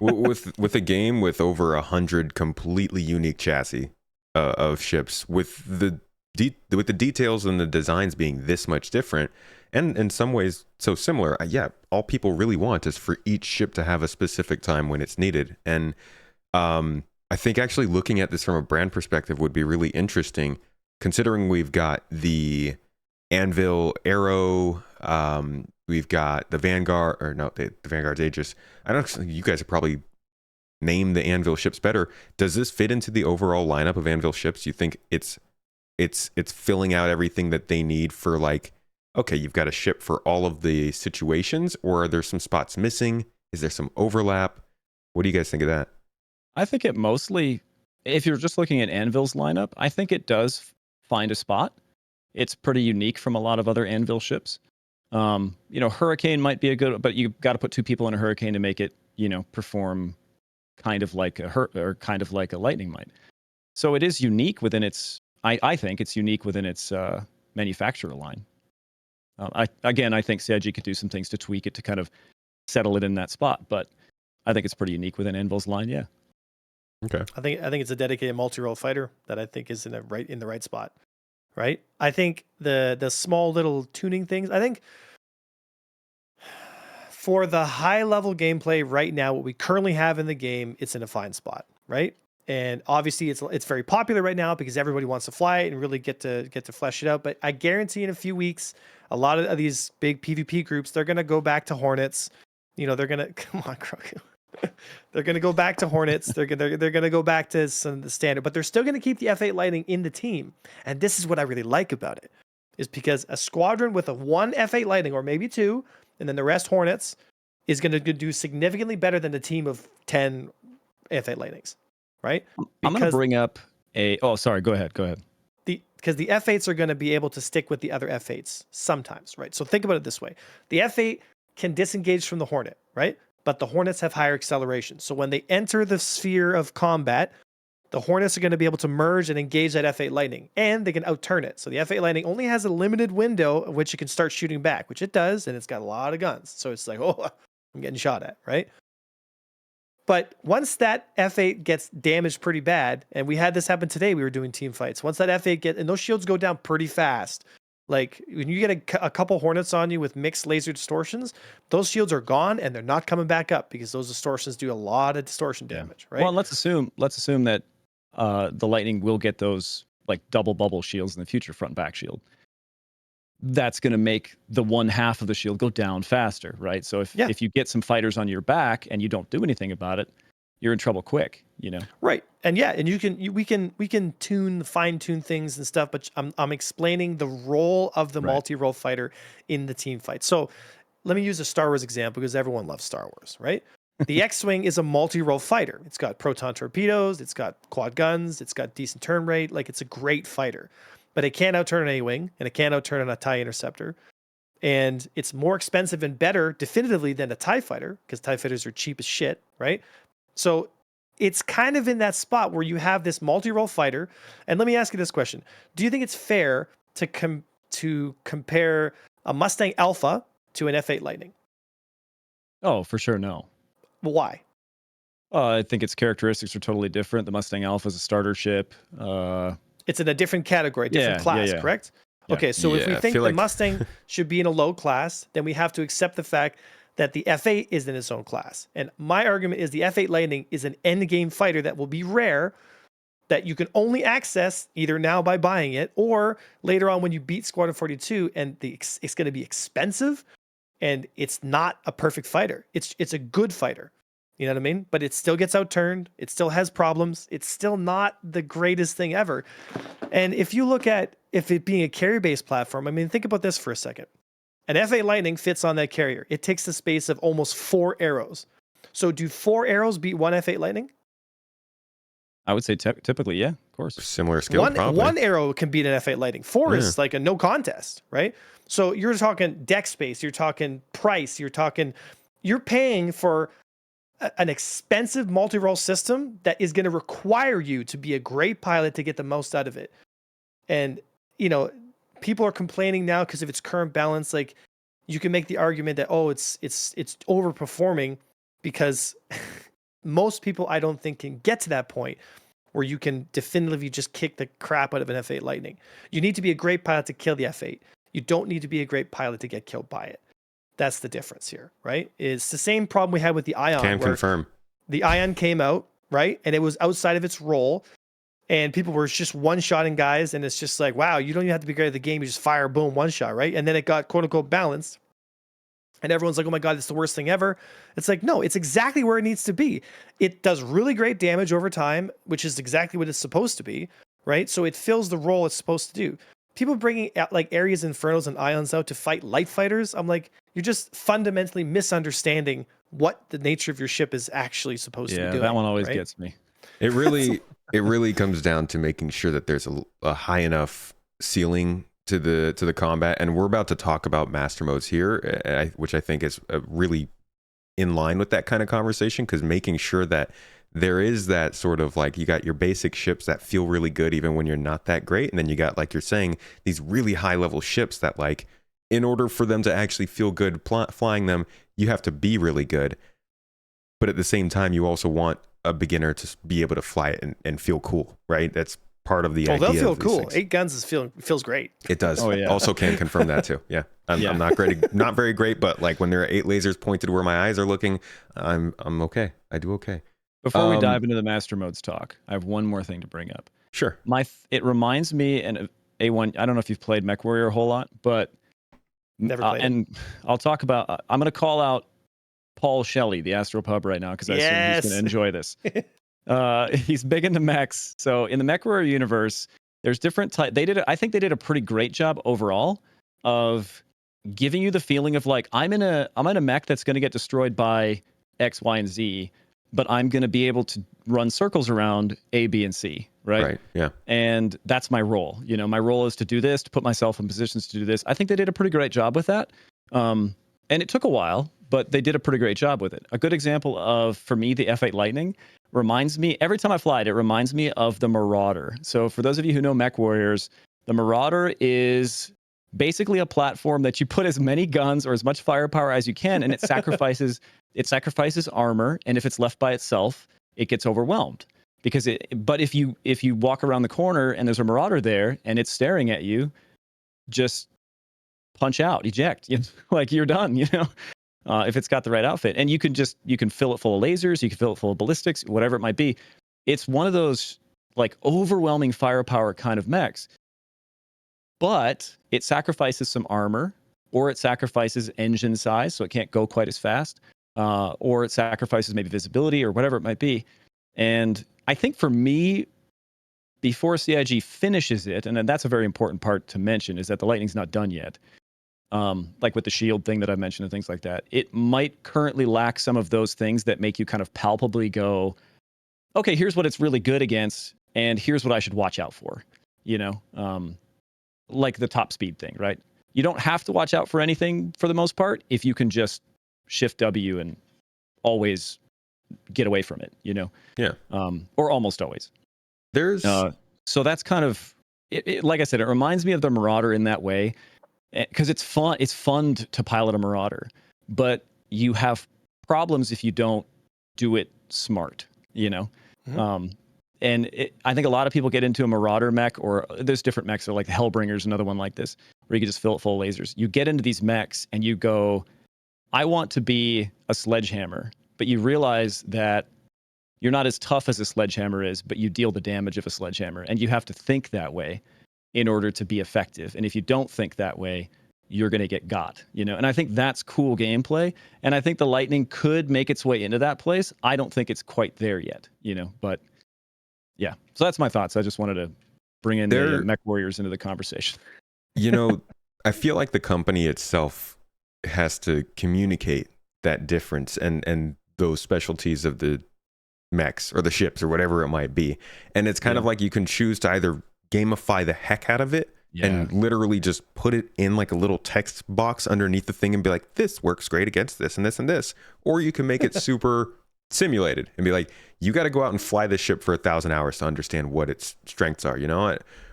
with a game with over 100 completely unique chassis of ships, with the details and the designs being this much different, and in some ways so similar, all people really want is for each ship to have a specific time when it's needed. And I think actually looking at this from a brand perspective would be really interesting, considering we've got the Anvil Arrow, we've got the Vanguard, or no, the Vanguard's Aegis. I don't know, you guys have probably named the Anvil ships better. Does this fit into the overall lineup of Anvil ships? You think it's filling out everything that they need for, like, okay, you've got a ship for all of the situations, or are there some spots missing? Is there some overlap? What do you guys think of that?
I think it mostly, if you're just looking at Anvil's lineup, I think it does find a spot. It's pretty unique from a lot of other Anvil ships. You know, Hurricane might be a good, but you've got to put two people in a Hurricane to make it, you know, perform kind of like kind of like a Lightning might. So it is unique within its, I think it's unique within its manufacturer line. I think CIG could do some things to tweak it to kind of settle it in that spot, but I think it's pretty unique within Anvil's line. Yeah.
Okay.
I think it's a dedicated multi-role fighter that I think is in the right spot. Right. I think the small little tuning things, I think for the high level gameplay right now, what we currently have in the game, it's in a fine spot. Right. And obviously it's very popular right now because everybody wants to fly it and really get to flesh it out. But I guarantee in a few weeks, a lot of these big PvP groups, they're going to go back to Hornets. You know, they're going to, come on, Kroku. They're going to go back to Hornets. They're going to go back to some of the standard, but they're still going to keep the F8 Lightning in the team. And this is what I really like about it, is because a squadron with a one F8 Lightning, or maybe two, and then the rest Hornets, is going to do significantly better than the team of 10 F8 Lightnings, right?
I'm going to bring up sorry, go ahead.
Because the F8s are going to be able to stick with the other F8s sometimes, right? So think about it this way. The F8 can disengage from the Hornet, right? But the Hornets have higher acceleration. So when they enter the sphere of combat, the Hornets are going to be able to merge and engage that F8 Lightning, and they can outturn it. So the F8 Lightning only has a limited window of which it can start shooting back, which it does, and it's got a lot of guns. So it's like, oh, I'm getting shot at, right? But once that F8 gets damaged pretty bad, and we had this happen today, we were doing team fights. Once that F8 and those shields go down pretty fast. Like, when you get a couple Hornets on you with mixed laser distortions, those shields are gone and they're not coming back up because those distortions do a lot of distortion damage, right?
Well, let's assume that the Lightning will get those like double bubble shields in the future, front and back shield. That's going to make the one half of the shield go down faster, right? So if you get some fighters on your back and you don't do anything about it, you're in trouble quick, you know?
Right. And we can fine tune things and stuff, but I'm explaining the role of the multi-role fighter in the team fight. So let me use a Star Wars example because everyone loves Star Wars, right? The X-Wing is a multi-role fighter. It's got proton torpedoes, it's got quad guns, it's got decent turn rate, like it's a great fighter. but it can't outturn an A-wing, and it can't outturn a TIE interceptor. And it's more expensive and better definitively than a TIE fighter, because TIE fighters are cheap as shit, right? So it's kind of in that spot where you have this multi-role fighter. And let me ask you this question. Do you think it's fair to compare a Mustang Alpha to an F8 Lightning?
Oh, for sure, no.
Well, why?
I think its characteristics are totally different. The Mustang Alpha is a starter ship.
It's in a different category, different class, correct?
Yeah.
Okay, so if we
Yeah, I
think
feel
the
like-
Mustang should be in a low class, then we have to accept the fact that the F8 is in its own class. And my argument is the F8 Lightning is an endgame fighter that will be rare, that you can only access either now by buying it or later on when you beat Squadron 42, and it's going to be expensive, and it's not a perfect fighter. It's a good fighter. You know what I mean? But it still gets outturned. It still has problems. It's still not the greatest thing ever. And if you look at if it being a carrier-based platform, I mean, think about this for a second. An F8 Lightning fits on that carrier. It takes the space of almost 4 arrows. So do 4 arrows beat one F8 Lightning?
I would say typically, yeah, of course.
Similar skill, probably.
One arrow can beat an F8 Lightning. 4 is like a no contest, right? So you're talking deck space. You're talking price. You're paying for an expensive multi-role system that is going to require you to be a great pilot to get the most out of it. And, you know, people are complaining now because of its current balance. Like, you can make the argument that, oh, it's overperforming, because most people, I don't think, can get to that point where you can definitively just kick the crap out of an F8 Lightning. You need to be a great pilot to kill the F8. You don't need to be a great pilot to get killed by it. That's the difference here, right? It's the same problem we had with the Ion.
Can confirm.
The Ion came out, right? And it was outside of its role. And people were just one-shotting guys. And it's just like, wow, you don't even have to be great at the game. You just fire, boom, one shot, right? And then it got quote-unquote balanced. And everyone's like, oh my God, it's the worst thing ever. It's like, no, it's exactly where it needs to be. It does really great damage over time, which is exactly what it's supposed to be, right? So it fills the role it's supposed to do. People bringing like Ares, Infernos, and Ions out to fight light fighters, I'm like, you're just fundamentally misunderstanding what the nature of your ship is actually supposed to be doing.
Yeah, that one always
right?
gets me.
It really comes down to making sure that there's a high enough ceiling to the combat. And we're about to talk about master modes here, which I think is really in line with that kind of conversation, because making sure that there is that sort of like, you got your basic ships that feel really good even when you're not that great, and then you got, like you're saying, these really high level ships that, like, in order for them to actually feel good flying them, you have to be really good. But at the same time, you also want a beginner to be able to fly it and feel cool, right? That's part of the idea.
They'll feel
of these
cool.
things.
8 guns feels great.
It does.
Oh, yeah.
Also can confirm that too. Yeah. I'm not great, not very great, but like when there are 8 lasers pointed where my eyes are looking, I'm okay. I do okay.
Before we dive into the master modes talk, I have one more thing to bring up.
Sure.
It reminds me, and A1, I don't know if you've played MechWarrior a whole lot, but
Never played
and I'll talk about, I'm going to call out Paul Shelley, the Astropub, right now, because I assume he's going to enjoy this. He's big into mechs. So in the MechWarrior universe, there's different types. I think they did a pretty great job overall of giving you the feeling of like, I'm in a mech that's going to get destroyed by X, Y, and Z, but I'm going to be able to run circles around A, B, and C, right?
Right. Yeah.
And that's my role. You know, my role is to do this, to put myself in positions to do this. I think they did a pretty great job with that. And it took a while, but they did a pretty great job with it. A good example of, for me, the F8 Lightning reminds me, every time I fly it, it reminds me of the Marauder. So for those of you who know Mech Warriors, the Marauder is basically a platform that you put as many guns or as much firepower as you can, and it sacrifices armor, and if it's left by itself, it gets overwhelmed. But if you walk around the corner and there's a Marauder there and it's staring at you, just punch out, eject. Like, you're done, you know. If it's got the right outfit, and you can fill it full of lasers, you can fill it full of ballistics, whatever it might be. It's one of those like overwhelming firepower kind of mechs, but it sacrifices some armor, or it sacrifices engine size, so it can't go quite as fast, or it sacrifices maybe visibility or whatever it might be. And I think for me, before CIG finishes it, and then that's a very important part to mention, is that the Lightning's not done yet. Like with the shield thing that I mentioned and things like that, it might currently lack some of those things that make you kind of palpably go, okay, here's what it's really good against, and here's what I should watch out for, you know? like the top speed thing, right? You don't have to watch out for anything for the most part if you can just shift W and always get away from it,
Yeah.
or almost always.
There's
So that's kind of it, like I said, it reminds me of the Marauder in that way, because it's fun. It's fun to pilot a Marauder, but you have problems if you don't do it smart,
Mhm.
I think a lot of people get into a Marauder mech, or there's different mechs. So like the Hellbringer's another one like this, where you can just fill it full of lasers. You get into these mechs and you go, I want to be a sledgehammer, but you realize that you're not as tough as a sledgehammer is, but you deal the damage of a sledgehammer, and you have to think that way in order to be effective. And if you don't think that way, you're going to get got, And I think that's cool gameplay, and I think the Lightning could make its way into that place. I don't think it's quite there yet, But yeah, so that's my thoughts. I just wanted to bring in the Mech Warriors into the conversation.
I feel like the company itself has to communicate that difference and those specialties of the mechs or the ships or whatever it might be. And it's kind of like you can choose to either gamify the heck out of it and literally just put it in like a little text box underneath the thing and be like, this works great against this and this and this. Or you can make it super simulated and be like, you got to go out and fly this ship for 1,000 hours to understand what its strengths are.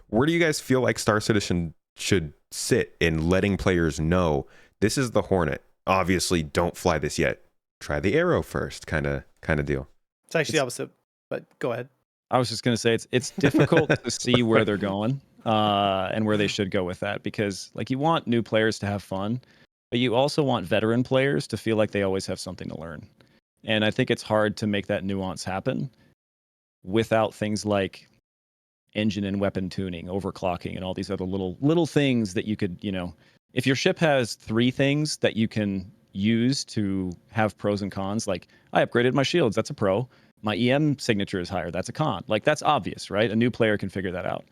Where do you guys feel like Star Citizen should sit in letting players know this is the Hornet? Obviously, don't fly this yet. Try the Arrow first, kind of deal.
It's actually the opposite, but go ahead.
I was just going to say it's difficult to see where they're going and where they should go with that, because like you want new players to have fun, but you also want veteran players to feel like they always have something to learn. And I think it's hard to make that nuance happen without things like engine and weapon tuning, overclocking, and all these other little things that you could, if your ship has 3 things that you can use to have pros and cons, like I upgraded my shields, that's a pro. My EM signature is higher, that's a con. Like that's obvious, right? A new player can figure that out.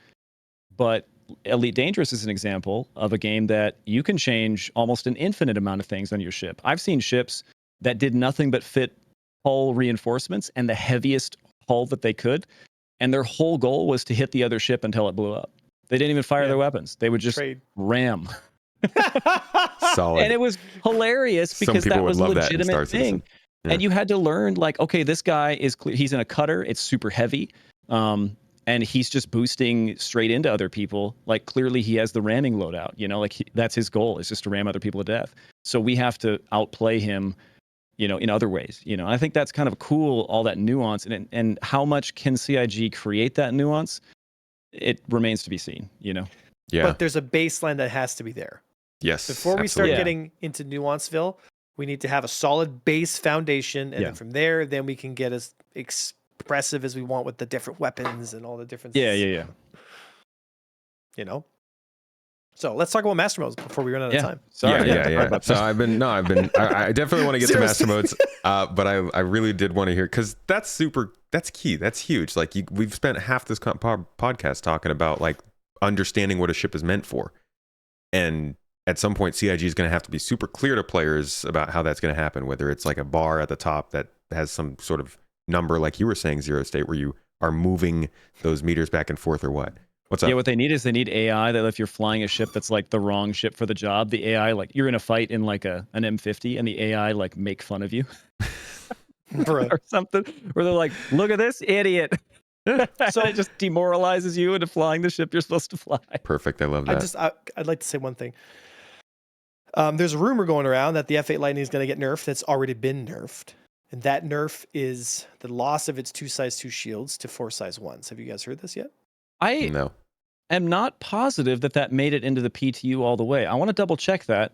But Elite Dangerous is an example of a game that you can change almost an infinite amount of things on your ship. I've seen ships that did nothing but fit hull reinforcements and the heaviest hull that they could, and their whole goal was to hit the other ship until it blew up. They didn't even fire their weapons. They would just ram.
Solid.
And it was hilarious because that was a legitimate thing. Yeah. And you had to learn, like, okay, this guy he's in a cutter. It's super heavy. And he's just boosting straight into other people. Like, clearly he has the ramming loadout, that's his goal, is just to ram other people to death. So we have to outplay him, in other ways, I think that's kind of cool, all that nuance, and how much can CIG create that nuance? It remains to be seen, Yeah.
But there's a baseline that has to be there.
Yes.
Before we start getting into Nuanceville, we need to have a solid base foundation, and then from there, then we can get as expressive as we want with the different weapons and all the different.
Yeah.
So let's talk about master modes before we run out of time.
Sorry. Yeah. So I definitely want to get to master modes, but I really did want to hear, because that's key. That's huge. Like we've spent half this podcast talking about like understanding what a ship is meant for. And at some point, CIG is going to have to be super clear to players about how that's going to happen, whether it's like a bar at the top that has some sort of number, like you were saying, Xerostate, where you are moving those meters back and forth, or what? What's up?
Yeah, what they need is AI that if you're flying a ship that's like the wrong ship for the job, the AI, like you're in a fight in like an M50 and the AI like make fun of you or something, where they're like, look at this idiot. So it just demoralizes you into flying the ship you're supposed to fly.
Perfect. I love that.
I'd like to say one thing. There's a rumor going around that the F8 Lightning is going to get nerfed. That's already been nerfed. And that nerf is the loss of its 2 size 2 shields to 4 size 1s. Have you guys heard this yet?
No.
am not positive that made it into the PTU all the way. I want to double check that.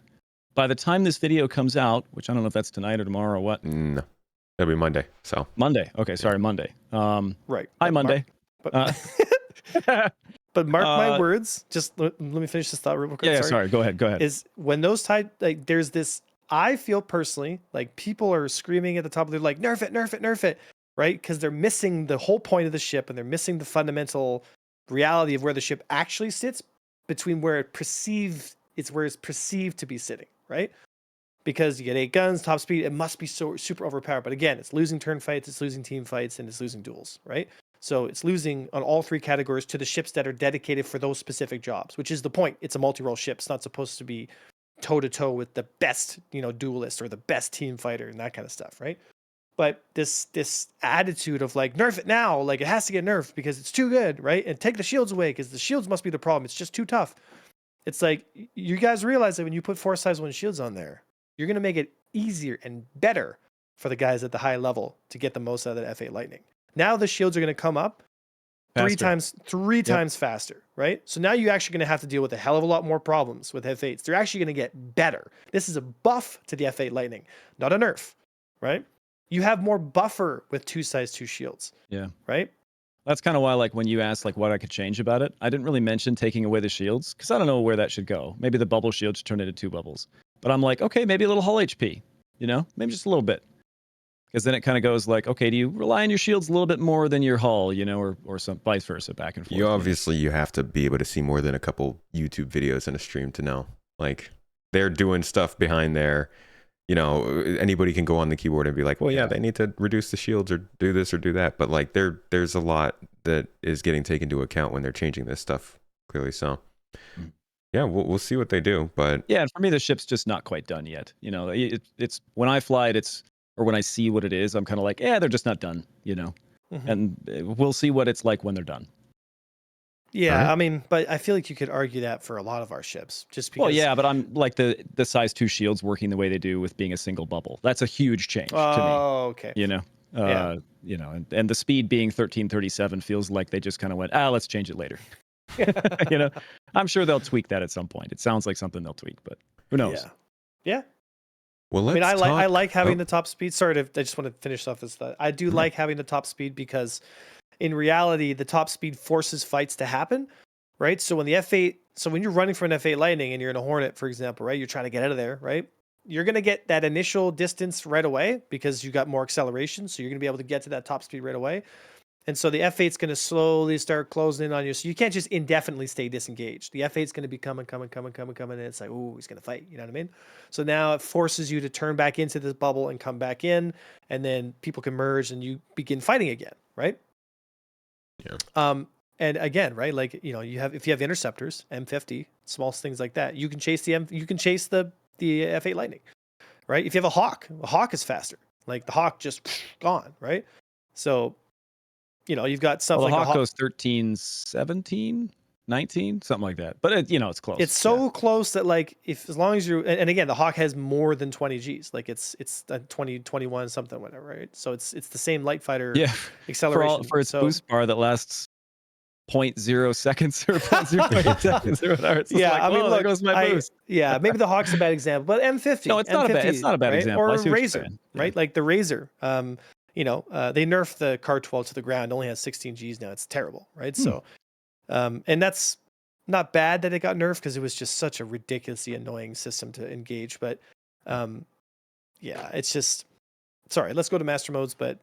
By the time this video comes out, which I don't know if that's tonight or tomorrow or what.
No. It'll be Monday. So
Monday. Okay, sorry, Monday.
Right.
Hi, Monday.
But mark my words. Just let me finish this thought real quick.
Yeah, sorry. Go ahead. Is when those there's this. I feel personally like people are screaming at the top of their like nerf it, right? Because they're missing the whole point of the ship and they're missing the fundamental reality of where the ship actually sits between where it's perceived to be sitting, right? Because you get 8 guns, top speed, it must be so super overpowered. But again, it's losing turn fights, it's losing team fights, and it's losing duels, right?
So it's losing on all 3 categories to the ships that are dedicated for those specific jobs, which is the point. It's a multi-role ship. It's not supposed to be toe-to-toe with the best, duelist or the best team fighter and that kind of stuff, right? But this attitude of like, nerf it now, like it has to get nerfed because it's too good, right? And take the shields away because the shields must be the problem. It's just too tough. It's like, you guys realize that when you put 4 size 1 shields on there, you're going to make it easier and better for the guys at the high level to get the most out of the F8 Lightning. Now the shields are going to come up
Faster.
three times faster, right? So now you're actually going to have to deal with a hell of a lot more problems with F8s. They're actually going to get better. This is a buff to the F8 Lightning, not a nerf, right? You have more buffer with 2 size 2 shields.
Yeah.
Right?
That's kind of why, like, when you asked, like, what I could change about it, I didn't really mention taking away the shields because I don't know where that should go. Maybe the bubble shield should turn into 2 bubbles. But I'm like, okay, maybe a little hull HP, maybe just a little bit. Because then it kind of goes like, okay, do you rely on your shields a little bit more than your hull, or some vice versa, back and forth.
You have to be able to see more than a couple YouTube videos in a stream to know. Like, they're doing stuff behind there. Anybody can go on the keyboard and be like, well, yeah, they need to reduce the shields or do this or do that. But like, there's a lot that is getting taken into account when they're changing this stuff, clearly. So yeah, we'll see what they do. But
yeah, and for me, the ship's just not quite done yet. It's when I fly it, or when I see what it is, I'm kind of like, yeah, they're just not done,
Mm-hmm.
and we'll see what it's like when they're done.
Yeah,
Right.
I mean, but I feel like you could argue that for a lot of our ships, just because.
Well, yeah, but I'm like the size 2 shields working the way they do with being a single bubble. That's a huge change to me.
Oh, okay.
And the speed being 1337 feels like they just kind of went, let's change it later. I'm sure they'll tweak that at some point. It sounds like something they'll tweak, but who knows?
Yeah.
well,
I mean,
let's
I
talk-
like having
oh,
the top speed. Sorry, I just want to finish off this thought. I do like having the top speed because, in reality, the top speed forces fights to happen, right? So when you're running for an F8 Lightning and you're in a Hornet, for example, right? You're trying to get out of there, right? You're going to get that initial distance right away because you got more acceleration. So you're going to be able to get to that top speed right away. And so the F8's going to slowly start closing in on you. So you can't just indefinitely stay disengaged. The F8's going to be coming. And it's like, ooh, he's going to fight. You know what I mean? So now it forces you to turn back into this bubble and come back in. And then people can merge and you begin fighting again, right?
Yeah.
And again, right? Like, if you have interceptors, M50, small things like that, you can chase the F8 Lightning, right? If you have a Hawk is faster. Like the Hawk just gone, right? So, you've got stuff
Well, the
like
Hawk goes 13, 17, 19, something like that. But it's close.
It's so close that like as long as you and again the Hawk has more than 20 Gs, like it's 20, 21 something whatever, right? So it's the same light fighter acceleration
for its boost bar that lasts 0.0 seconds or 0.08 seconds or whatever. It's
yeah,
like,
I mean, look,
there goes my boost.
Yeah, maybe the Hawk's a bad example, but M50.
No, it's not a bad. It's not a bad
right?
example.
Or
I see what you're
Razor,
saying.
right? Like the Razor. They nerfed the Car 12 to the ground. It only has 16 Gs now. It's terrible, right? So, and that's not bad that it got nerfed because it was just such a ridiculously annoying system to engage. But, it's just. Sorry, let's go to master modes. But,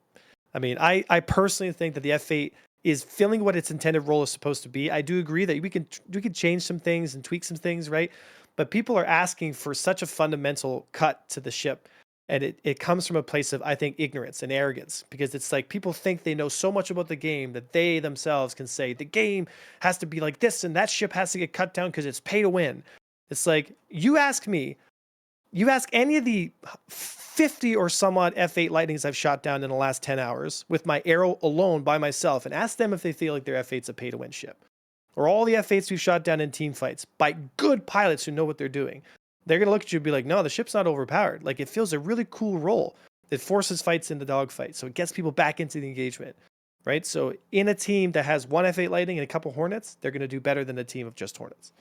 I mean, I personally think that the F8 is filling what its intended role is supposed to be. I do agree that we can change some things and tweak some things, right? But people are asking for such a fundamental cut to the ship. And it comes from a place of, I think, ignorance and arrogance, because it's like people think they know so much about the game that they themselves can say the game has to be like this and that ship has to get cut down because it's pay to win. It's like, you ask any of the 50 or some odd F8 Lightnings I've shot down in the last 10 hours with my arrow alone by myself and ask them if they feel like their F8's a pay to win ship. Or all the F8s we've shot down in team fights by good pilots who know what they're doing. They're going to look at you and be like, no, the ship's not overpowered. Like, it feels a really cool role that forces fights into dogfights. So it gets people back into the engagement, right? So in a team that has one F8 Lightning and a couple Hornets, they're going to do better than a team of just Hornets,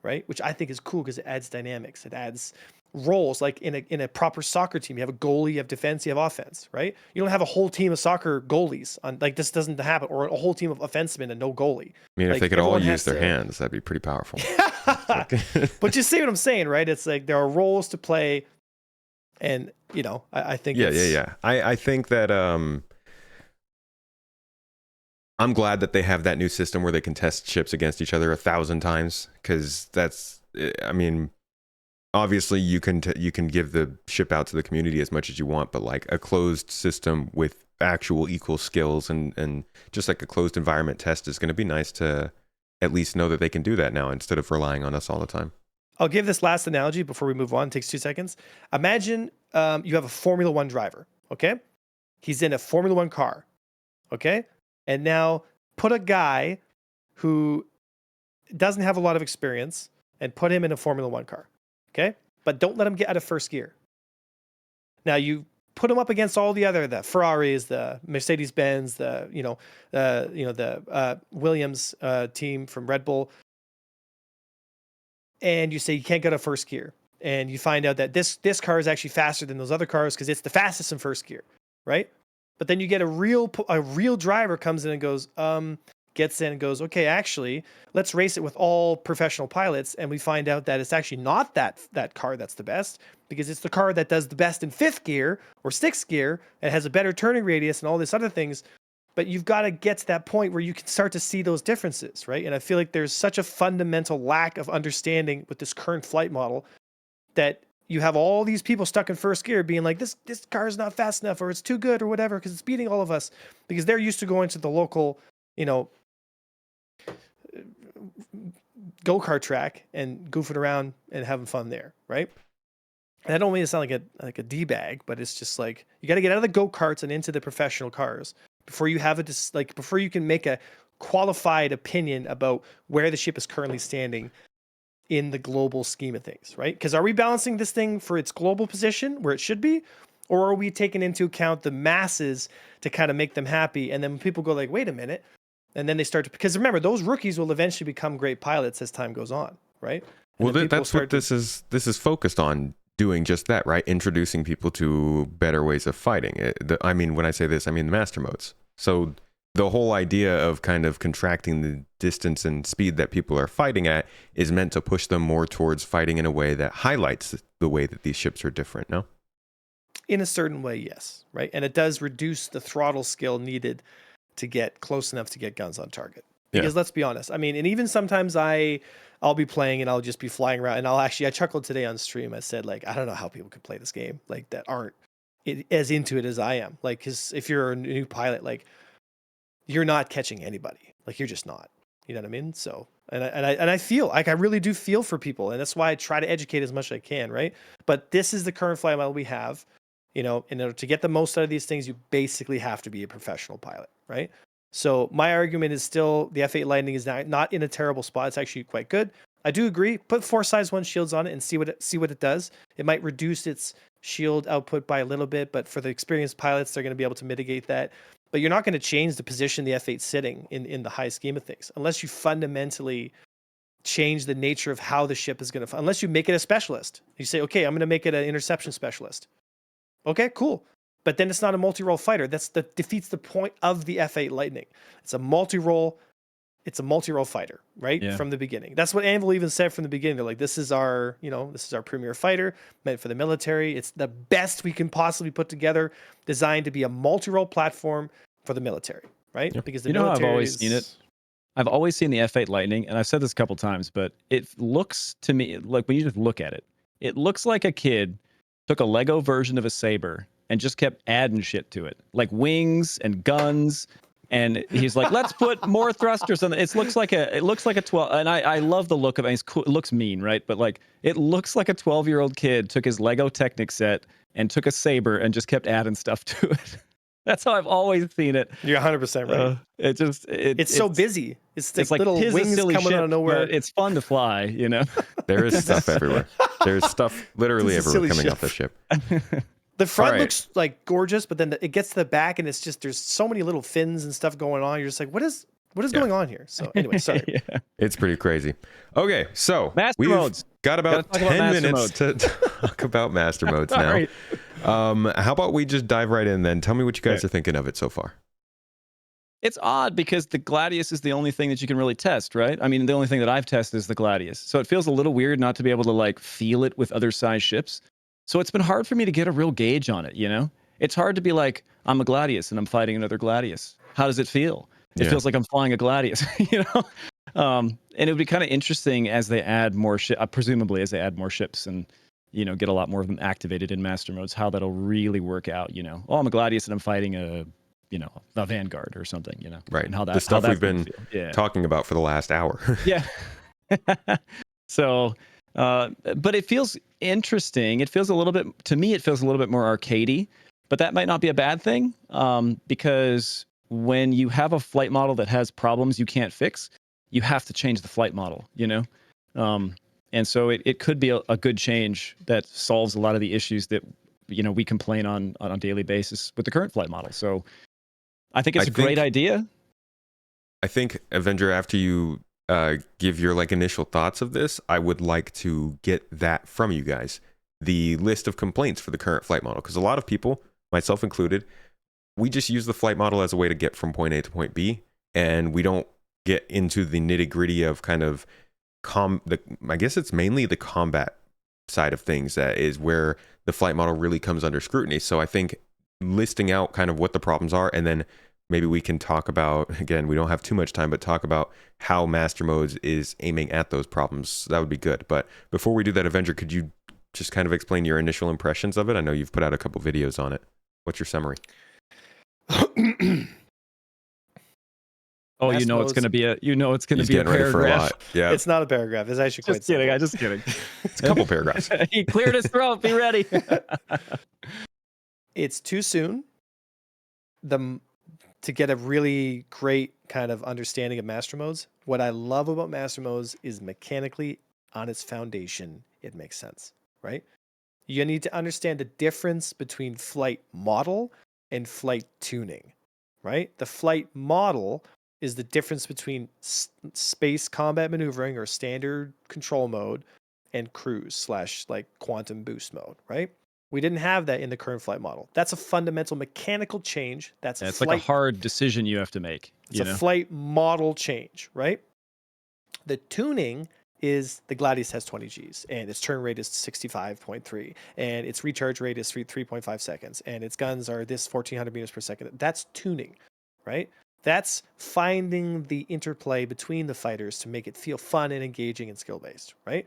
right? Which I think is cool because it adds dynamics. It adds roles. Like in a proper soccer team, you have a goalie, you have defense, you have offense, right? You don't have a whole team of soccer goalies on, like, this doesn't happen, or a whole team of offensemen and no goalie.
I mean,
like,
if they could all
everyone
use
has
their
to-
hands, that'd be pretty powerful.
But you see what I'm saying, right? It's like there are roles to play, and I think
Yeah. I think that I'm glad that they have that new system where they can test ships against each other 1,000 times, because I mean, obviously you can give the ship out to the community as much as you want, but like a closed system with actual equal skills, and just like a closed environment test is going to be nice to at least know that they can do that now instead of relying on us all the time.
I'll give this last analogy before we move on. It takes 2 seconds. Imagine you have a Formula One driver, okay? He's in a Formula One car, okay? And now put a guy who doesn't have a lot of experience and put him in a Formula One car, okay? But don't let him get out of first gear. Now you put him up against all the Ferraris, the Mercedes-Benz, the Williams team from Red Bull, and you say you can't get out of first gear, and you find out that this car is actually faster than those other cars because it's the fastest in first gear, right? But then you get a real driver comes in and goes, gets in and goes, okay, actually, let's race it with all professional pilots, and we find out that it's actually not that car that's the best, because it's the car that does the best in fifth gear or sixth gear and has a better turning radius and all these other things. But you've got to get to that point where you can start to see those differences, right? And I feel like there's such a fundamental lack of understanding with this current flight model that you have all these people stuck in first gear being like, this car is not fast enough, or it's too good, or whatever, because it's beating all of us, because they're used to going to the local, go-kart track and goofing around and having fun there, right? And I don't mean to sound like a D-bag, but it's just like, you got to get out of the go-karts and into the professional cars before you have before you can make a qualified opinion about where the ship is currently standing in the global scheme of things, right? Because are we balancing this thing for its global position where it should be, or are we taking into account the masses to kind of make them happy? And then people go like, wait a minute. And then they start to, because remember, those rookies will eventually become great pilots as time goes on, right?
Well, that's what this is focused on, doing just that, right? Introducing people to better ways of fighting. I mean, when I say this, I mean the master modes. So the whole idea of kind of contracting the distance and speed that people are fighting at is meant to push them more towards fighting in a way that highlights the way that these ships are different, no?
In a certain way, yes, right? And it does reduce the throttle skill needed to get close enough to get guns on target. Because let's be honest, I mean, and even sometimes I'll be playing and I'll just be flying around, and I chuckled today on stream. I said, like, I don't know how people could play this game like that aren't as into it as I am. Like, because if you're a new pilot, like, you're not catching anybody. Like, you're just not. You know what I mean? So, and I feel like I really do feel for people, and that's why I try to educate as much as I can, right? But this is the current flight model we have. In order to get the most out of these things, you basically have to be a professional pilot, right? So my argument is still the F8 Lightning is not in a terrible spot. It's actually quite good. I do agree. Put 4 size 1 shields on it and see what it does. It might reduce its shield output by a little bit, but for the experienced pilots, they're going to be able to mitigate that. But you're not going to change the position the F8's sitting in the high scheme of things unless you fundamentally change the nature of how the ship is going to. Unless you make it a specialist. You say, okay, I'm going to make it an interception specialist. Okay, cool. But then it's not a multi-role fighter. That defeats the point of the F8 Lightning. It's a multi-role fighter, right?
Yeah.
From the beginning. That's what Anvil even said from the beginning. They're like, this is our premier fighter meant for the military. It's the best we can possibly put together, designed to be a multi-role platform for the military, right?
Yep.
Because the
I've
military
always seen it. I've always seen the F8 Lightning, and I've said this a couple times, but it looks to me like, when you just look at it, it looks like a kid took a Lego version of a saber and just kept adding shit to it, like wings and guns. And he's like, let's put more thrusters on it. It looks like a 12. And I love the look of it. It's cool. It looks mean, right? But like, it looks like a 12-year-old kid took his Lego Technic set and took a saber and just kept adding stuff to it. That's how I've always seen it.
You're 100% right. It's so busy. It's like little wings coming out of nowhere.
It's fun to fly,
There is stuff everywhere. There's stuff literally everywhere coming off the ship.
The front looks like gorgeous, but then it gets to the back and it's just, there's so many little fins and stuff going on. You're just like, what is going on here? So anyway, sorry.
Yeah.
It's pretty crazy. Okay, so
Master modes.
Got about 10 minutes to talk about master modes now.
Right.
How about we just dive right in then? Tell me what you guys are thinking of it so far.
It's odd because the Gladius is the only thing that you can really test, right? I mean, the only thing that I've tested is the Gladius. So it feels a little weird not to be able to like feel it with other size ships. So it's been hard for me to get a real gauge on it, It's hard to be like, I'm a Gladius and I'm fighting another Gladius. How does it feel? It feels like I'm flying a Gladius, And it would be kind of interesting as they add more presumably as they add more ships and, get a lot more of them activated in master modes, how that'll really work out, Oh, I'm a Gladius and I'm fighting a a Vanguard or something,
Right.
and how
The
that
stuff
how
we've
that's gonna
been
feel. Yeah.
talking about for the last hour.
Yeah. So, but it feels interesting. It feels a little bit, to me, it feels a little bit more arcadey, but that might not be a bad thing, because when you have a flight model that has problems you can't fix, you have to change the flight model, and so it could be a good change that solves a lot of the issues that, we complain on a daily basis with the current flight model. So I think it's a great idea.
I think, Avenger, after you give your initial thoughts of this, I would like to get that from you guys, the list of complaints for the current flight model, because a lot of people, myself included, we just use the flight model as a way to get from point A to point B, and we don't get into the nitty gritty of kind of I guess it's mainly the combat side of things that is where the flight model really comes under scrutiny. So I think listing out kind of what the problems are, and then maybe we can talk about, again, we don't have too much time, but talk about how Master Modes is aiming at those problems. That would be good. But before we do that, Avenger, could you just kind of explain your initial impressions of it? I know you've put out a couple videos on it. What's your summary?
Oh, it's going to be a
He's getting ready for a lot. Yeah.
It's not a paragraph. It's actually quite
Just kidding.
simple.
I'm just kidding.
It's a couple paragraphs.
He cleared his throat. Be ready.
It's too soon to get a really great kind of understanding of master modes. What I love about master modes is mechanically on its foundation, it makes sense, right? You need to understand the difference between flight model and flight tuning, right? The flight model is the difference between space combat maneuvering or standard control mode and cruise / quantum boost mode, right? We didn't have that in the current flight model. That's a fundamental mechanical change.
It's like a hard decision you have to make.
It's a flight model change, right? The tuning is the Gladius has 20 Gs and its turn rate is 65.3 and its recharge rate is 3.5 seconds and its guns are this 1400 meters per second. That's tuning, right? That's finding the interplay between the fighters to make it feel fun and engaging and skill-based, right?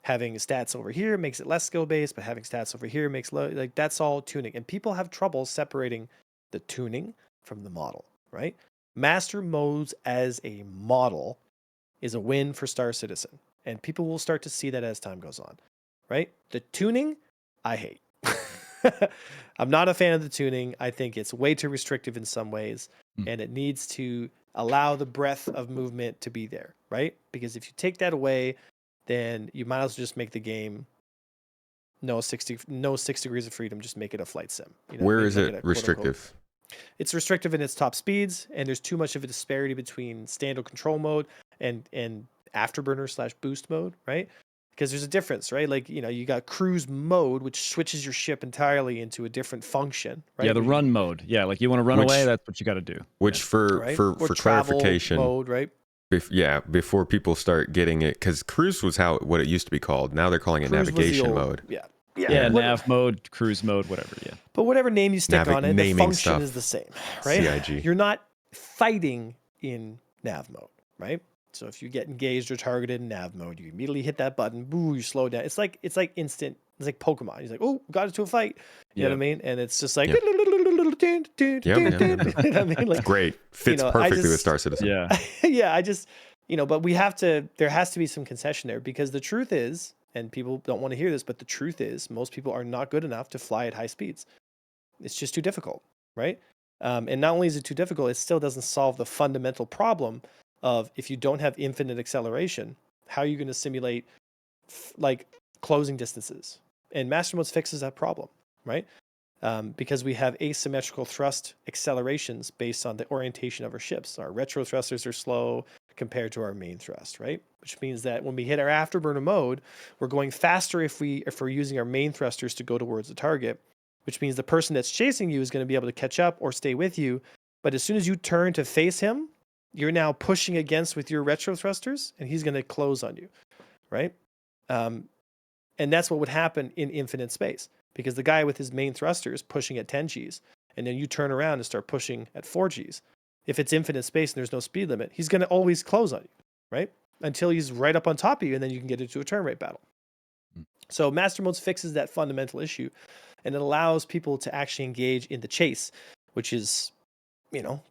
Having stats over here makes it less skill-based, but having stats over here makes that's all tuning. And people have trouble separating the tuning from the model, right? Master modes as a model is a win for Star Citizen. And people will start to see that as time goes on, right? The tuning, I hate. I'm not a fan of the tuning. I think it's way too restrictive in some ways, and it needs to allow the breadth of movement to be there, right? Because if you take that away, then you might as well just make the game no 6 degrees of freedom, just make it a flight sim.
Where is it restrictive?
It's restrictive in its top speeds, and there's too much of a disparity between standard control mode and afterburner / boost mode, right? Because there's a difference, right? You got cruise mode, which switches your ship entirely into a different function, right?
Yeah, the run mode. Yeah, you want to run away, that's what you got to do.
Which for clarification
mode, right?
Before people start getting it, because cruise was what it used to be called. Now they're calling it
Cruise
navigation mode.
Yeah,
nav mode, cruise mode, whatever. Yeah.
But whatever name you stick on it, the function is the same, right?
CIG.
You're not fighting in nav mode, right? So if you get engaged or targeted in nav mode, you immediately hit that button, boo, you slow down. It's like instant. It's like Pokemon. He's like, oh, got into a fight. You know what I mean? And it's just like,
great. Fits perfectly with Star Citizen.
Yeah.
Yeah, I just, but there has to be some concession there, because the truth is, and people don't want to hear this, but the truth is most people are not good enough to fly at high speeds. It's just too difficult, right? And not only is it too difficult, it still doesn't solve the fundamental problem of, if you don't have infinite acceleration, how are you going to simulate closing distances? And Master Modes fixes that problem, right? Because we have asymmetrical thrust accelerations based on the orientation of our ships. Our retro thrusters are slow compared to our main thrust, right? Which means that when we hit our afterburner mode, we're going faster if we're using our main thrusters to go towards the target, which means the person that's chasing you is going to be able to catch up or stay with you. But as soon as you turn to face him, you're now pushing against with your retro thrusters, and he's going to close on you, right? And that's what would happen in infinite space, because the guy with his main thrusters pushing at 10 Gs, and then you turn around and start pushing at 4 Gs. If it's infinite space and there's no speed limit, he's going to always close on you, right? Until he's right up on top of you, and then you can get into a turn rate battle. So Master Modes fixes that fundamental issue, and it allows people to actually engage in the chase, which is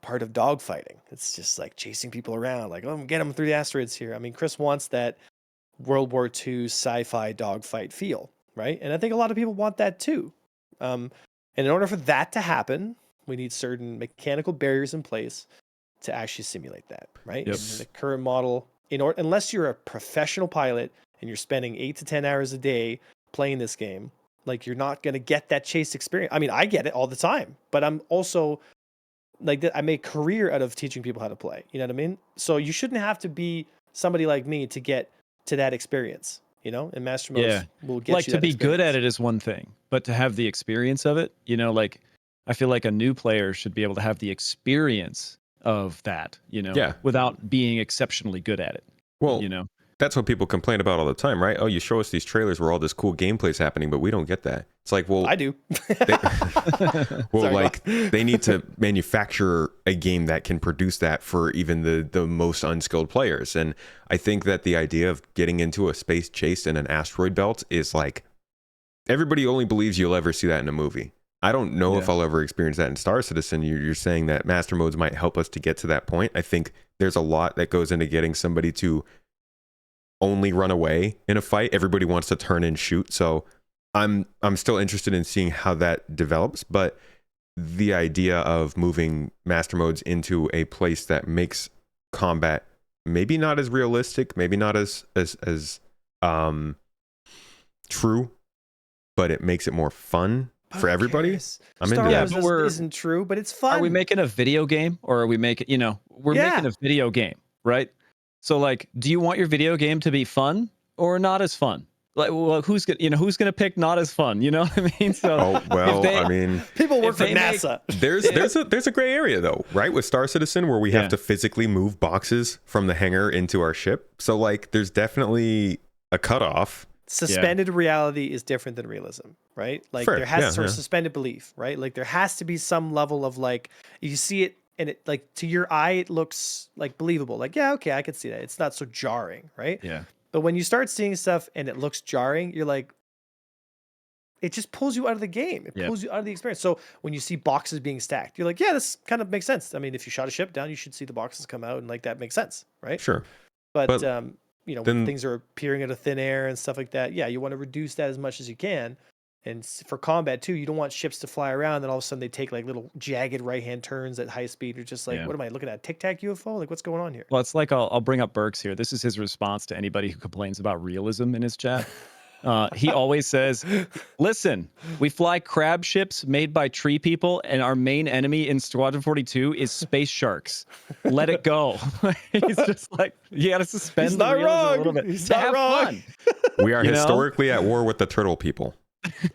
part of dogfighting. It's just like chasing people around, like, oh, get them through the asteroids here. I mean, Chris wants that World War II sci-fi dogfight feel, right? And I think a lot of people want that too. And in order for that to happen, we need certain mechanical barriers in place to actually simulate that, right?
Yep.
In the current model, unless you're a professional pilot and you're spending 8 to 10 hours a day playing this game, like, you're not going to get that chase experience. I mean, I get it all the time, but I'm also like, I make a career out of teaching people how to play. You know what I mean? So you shouldn't have to be somebody like me to get to that experience, and Master Modes will get
like
you
to
that
be good
experience.
at it is one thing, but to have the experience of it, like I feel like a new player should be able to have the experience of that,
Yeah.
without being exceptionally good at it.
Well, that's what people complain about all the time, right? Oh, you show us these trailers where all this cool gameplay is happening, but we don't get that. It's like, well,
I do.
They need to manufacture a game that can produce that for even the most unskilled players. And I think that the idea of getting into a space chase in an asteroid belt is like, everybody only believes you'll ever see that in a movie. I don't know if I'll ever experience that in Star Citizen. You're saying that Master Modes might help us to get to that point. I think there's a lot that goes into getting somebody to only run away in a fight. Everybody wants to turn and shoot. So I'm still interested in seeing how that develops. But the idea of moving Master Modes into a place that makes combat maybe not as realistic, maybe not as true, but it makes it more fun for everybody. I'm
Star
into
Wars
that.
isn't true, but it's fun.
Are we making a video game, or are we making, we're making a video game, right? So like, do you want your video game to be fun or not as fun? Like, well, who's gonna pick not as fun? You know what I mean? So,
I mean,
people work for NASA.
There's a gray area though, right? With Star Citizen, where we have to physically move boxes from the hangar into our ship. So like, there's definitely a cutoff.
Suspended reality is different than realism, right? Like, there has sort of suspended belief, right? Like, there has to be some level of, like, you see it and it, like, to your eye, it looks like believable. Like, yeah, okay, I can see that. It's not so jarring, right?
Yeah.
But when you start seeing stuff and it looks jarring, you're like, it just pulls you out of the game. It pulls you out of the experience. So when you see boxes being stacked, you're like, yeah, this kind of makes sense. I mean, if you shot a ship down, you should see the boxes come out, and like, that makes sense, right?
Sure.
But when things are appearing out of thin air and stuff like that, you want to reduce that as much as you can. And for combat too, you don't want ships to fly around and all of a sudden they take like little jagged right-hand turns at high speed. You're just like, what am I looking at? Tic Tac UFO? Like, what's going on here?
Well, it's like, I'll bring up Burks here. This is his response to anybody who complains about realism in his chat. He always says, listen, we fly crab ships made by tree people, and our main enemy in Squadron 42 is space sharks. Let it go. He's just like, you got to suspend the realism a little bit.
He's
to
not
have
wrong.
fun.
We are historically at war with the turtle people.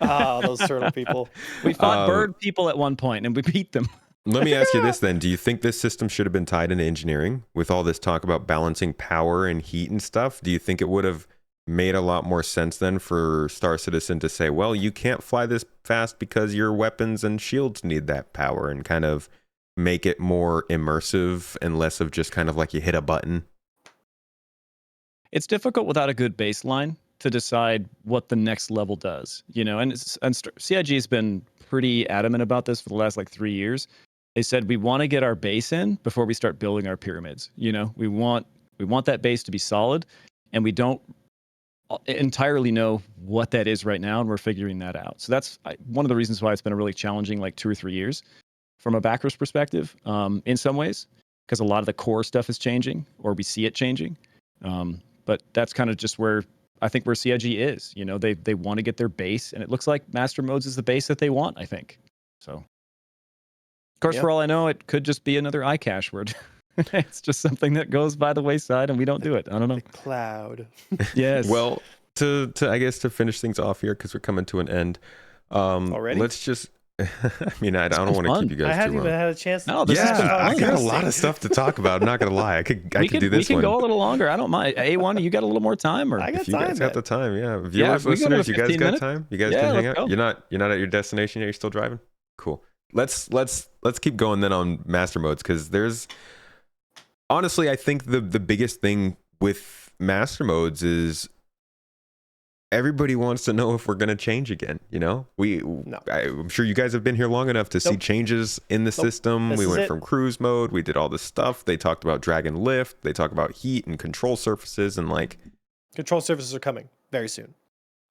Oh, those turtle people.
We fought bird people at one point and we beat them.
Let me ask you this then. Do you think this system should have been tied into engineering with all this talk about balancing power and heat and stuff? Do you think it would have made a lot more sense then for Star Citizen to say, well, you can't fly this fast because your weapons and shields need that power, and kind of make it more immersive and less of just kind of like you hit a button?
It's difficult without a good baseline to decide what the next level does, and CIG has been pretty adamant about this for the last 3 years. They said, we want to get our base in before we start building our pyramids. We want that base to be solid, and we don't entirely know what that is right now, and we're figuring that out. So that's one of the reasons why it's been a really challenging 2 or 3 years from a backer's perspective, in some ways, because a lot of the core stuff is changing, or we see it changing. But that's kind of just where I think where CIG is. They want to get their base, and it looks like Master Modes is the base that they want, I think. So, of course, for all I know, it could just be another iCache word. It's just something that goes by the wayside, and we don't do it. I don't know.
The cloud.
Yes.
Well, to I guess to finish things off here, because we're coming to an end.
Already?
Let's just. I mean, I don't want to keep you guys
I haven't
too long.
even had a chance.
No, this has been fun.
I got a lot of stuff to talk about. I'm not gonna lie. I could do this
We
one.
can go a little longer. I don't mind. A1, you got a little more time, or
I got
if you
time.
guys got the time,
Yeah,
viewers,
if we go to
listeners, you guys
15
got
minutes?
time. You guys
Yeah,
can hang
let's
out.
go.
You're not at your destination yet. You're still driving. Cool. Let's keep going then on Master Modes, because there's honestly, I think the biggest thing with Master Modes is everybody wants to know if we're going to change again. You know, I'm sure you guys have been here long enough to see changes in the system. We went from cruise mode. We did all this stuff. They talked about drag and lift. They talk about heat and control surfaces, and like
control surfaces are coming very soon.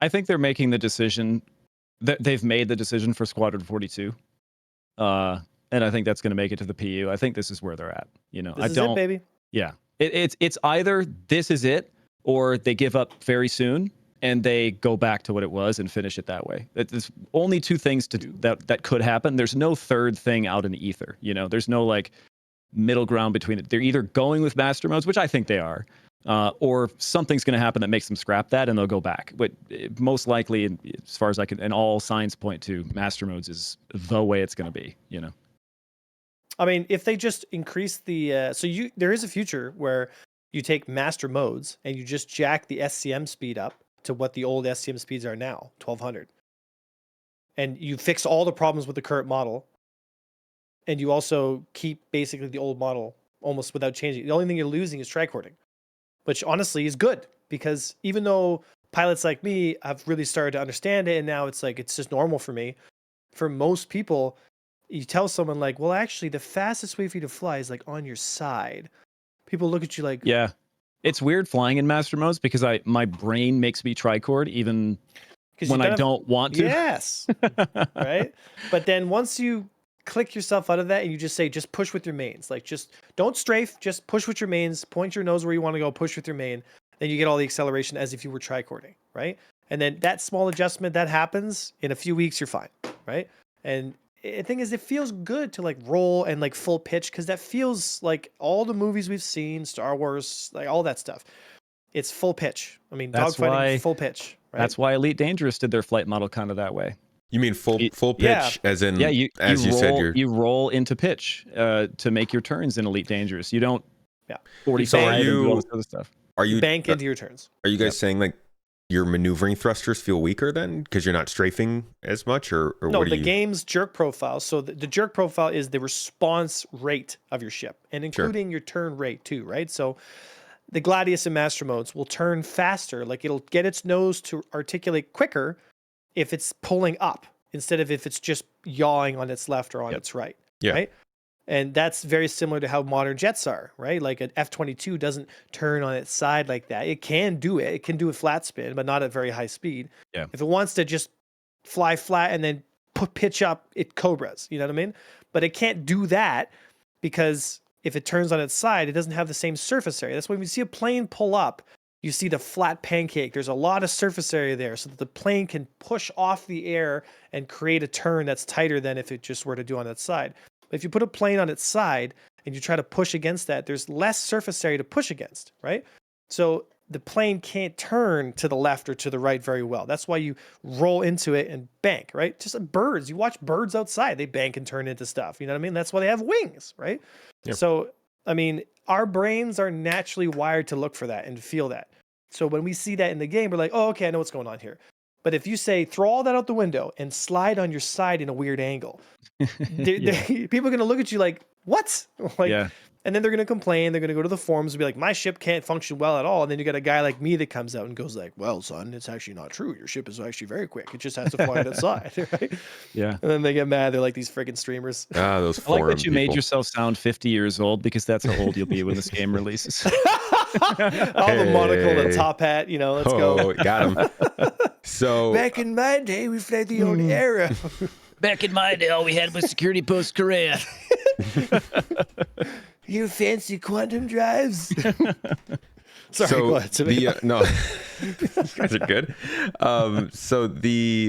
I think they're making the decision. They've made the decision for Squadron 42. And I think that's going to make it to the PU. I think this is where they're at. You know,
This is it, baby.
Yeah, it's either this is it, or they give up very soon and they go back to what it was and finish it that way. There's only two things to do that could happen. There's no third thing out in the ether. You know, there's no like middle ground between it. They're either going with master modes, which I think they are, or something's going to happen that makes them scrap that and they'll go back. But most likely, as far as I can, and all signs point to, master modes is the way it's going to be. You know.
I mean, if they just increase the there is a future where you take master modes and you just jack the SCM speed up to what the old SCM speeds are now, 1200, and you fix all the problems with the current model, and you also keep basically the old model almost without changing. The only thing you're losing is tricording, which honestly is good, because even though pilots like me have really started to understand it and now it's like it's just normal for me, for most people, you tell someone like, well, actually the fastest way for you to fly is like on your side. People look at you like,
yeah, it's weird flying in master modes because my brain makes me tricord even when I don't want to.
Yes. Right. But then once you click yourself out of that and you just say, just push with your mains, like just don't strafe, just push with your mains, point your nose where you want to go, push with your main. Then you get all the acceleration as if you were tricording. Right. And then that small adjustment that happens in a few weeks, you're fine. Right. And the thing is, it feels good to like roll and like full pitch, because that feels like all the movies we've seen, Star Wars, like all that stuff. It's full pitch. I mean, dogfighting, full pitch. Right?
That's why Elite Dangerous did their flight model kind of that way.
You mean full pitch, as in
you roll into pitch to make your turns in Elite Dangerous. You don't 45 and do all this other stuff.
Are you
bank into your turns?
Are you guys saying like your maneuvering thrusters feel weaker then because you're not strafing as much, or
no?
what
The game's jerk profile. So the jerk profile is the response rate of your ship, and including your turn rate too, right? So the Gladius and Master modes will turn faster. Like it'll get its nose to articulate quicker if it's pulling up instead of if it's just yawing on its left or on its right.
Yeah.
Right. And that's very similar to how modern jets are, right? Like an F-22 doesn't turn on its side like that. It can do it. It can do a flat spin, but not at very high speed.
Yeah.
If it wants to just fly flat and then pitch up, it cobras. You know what I mean? But it can't do that because if it turns on its side, it doesn't have the same surface area. That's why when you see a plane pull up, you see the flat pancake. There's a lot of surface area there so that the plane can push off the air and create a turn that's tighter than if it just were to do on its side. If you put a plane on its side and you try to push against that, there's less surface area to push against, right? So the plane can't turn to the left or to the right very well. That's why you roll into it and bank, right? Just like birds. You watch birds outside, they bank and turn into stuff. You know what I mean? That's why they have wings, right? Yep. So, I mean, our brains are naturally wired to look for that and feel that. So when we see that in the game, we're like, oh, okay, I know what's going on here. But if you say, throw all that out the window and slide on your side in a weird angle, people are going to look at you like, what? And then they're going to complain. They're going to go to the forums and be like, my ship can't function well at all. And then you got a guy like me that comes out and goes like, well, son, it's actually not true. Your ship is actually very quick. It just has to fly on its side, right?
Yeah.
And then they get mad. They're like these freaking streamers.
Those
I like that you made yourself sound 50 years old, because that's how old you'll be when this game releases.
The monocle, the top hat, let's go.
Got him. So
back in my day, we fled the old era.
Back in my day, all we had was security post Korea.
You fancy quantum drives. Sorry,
so
go ahead.
No, you guys are good. So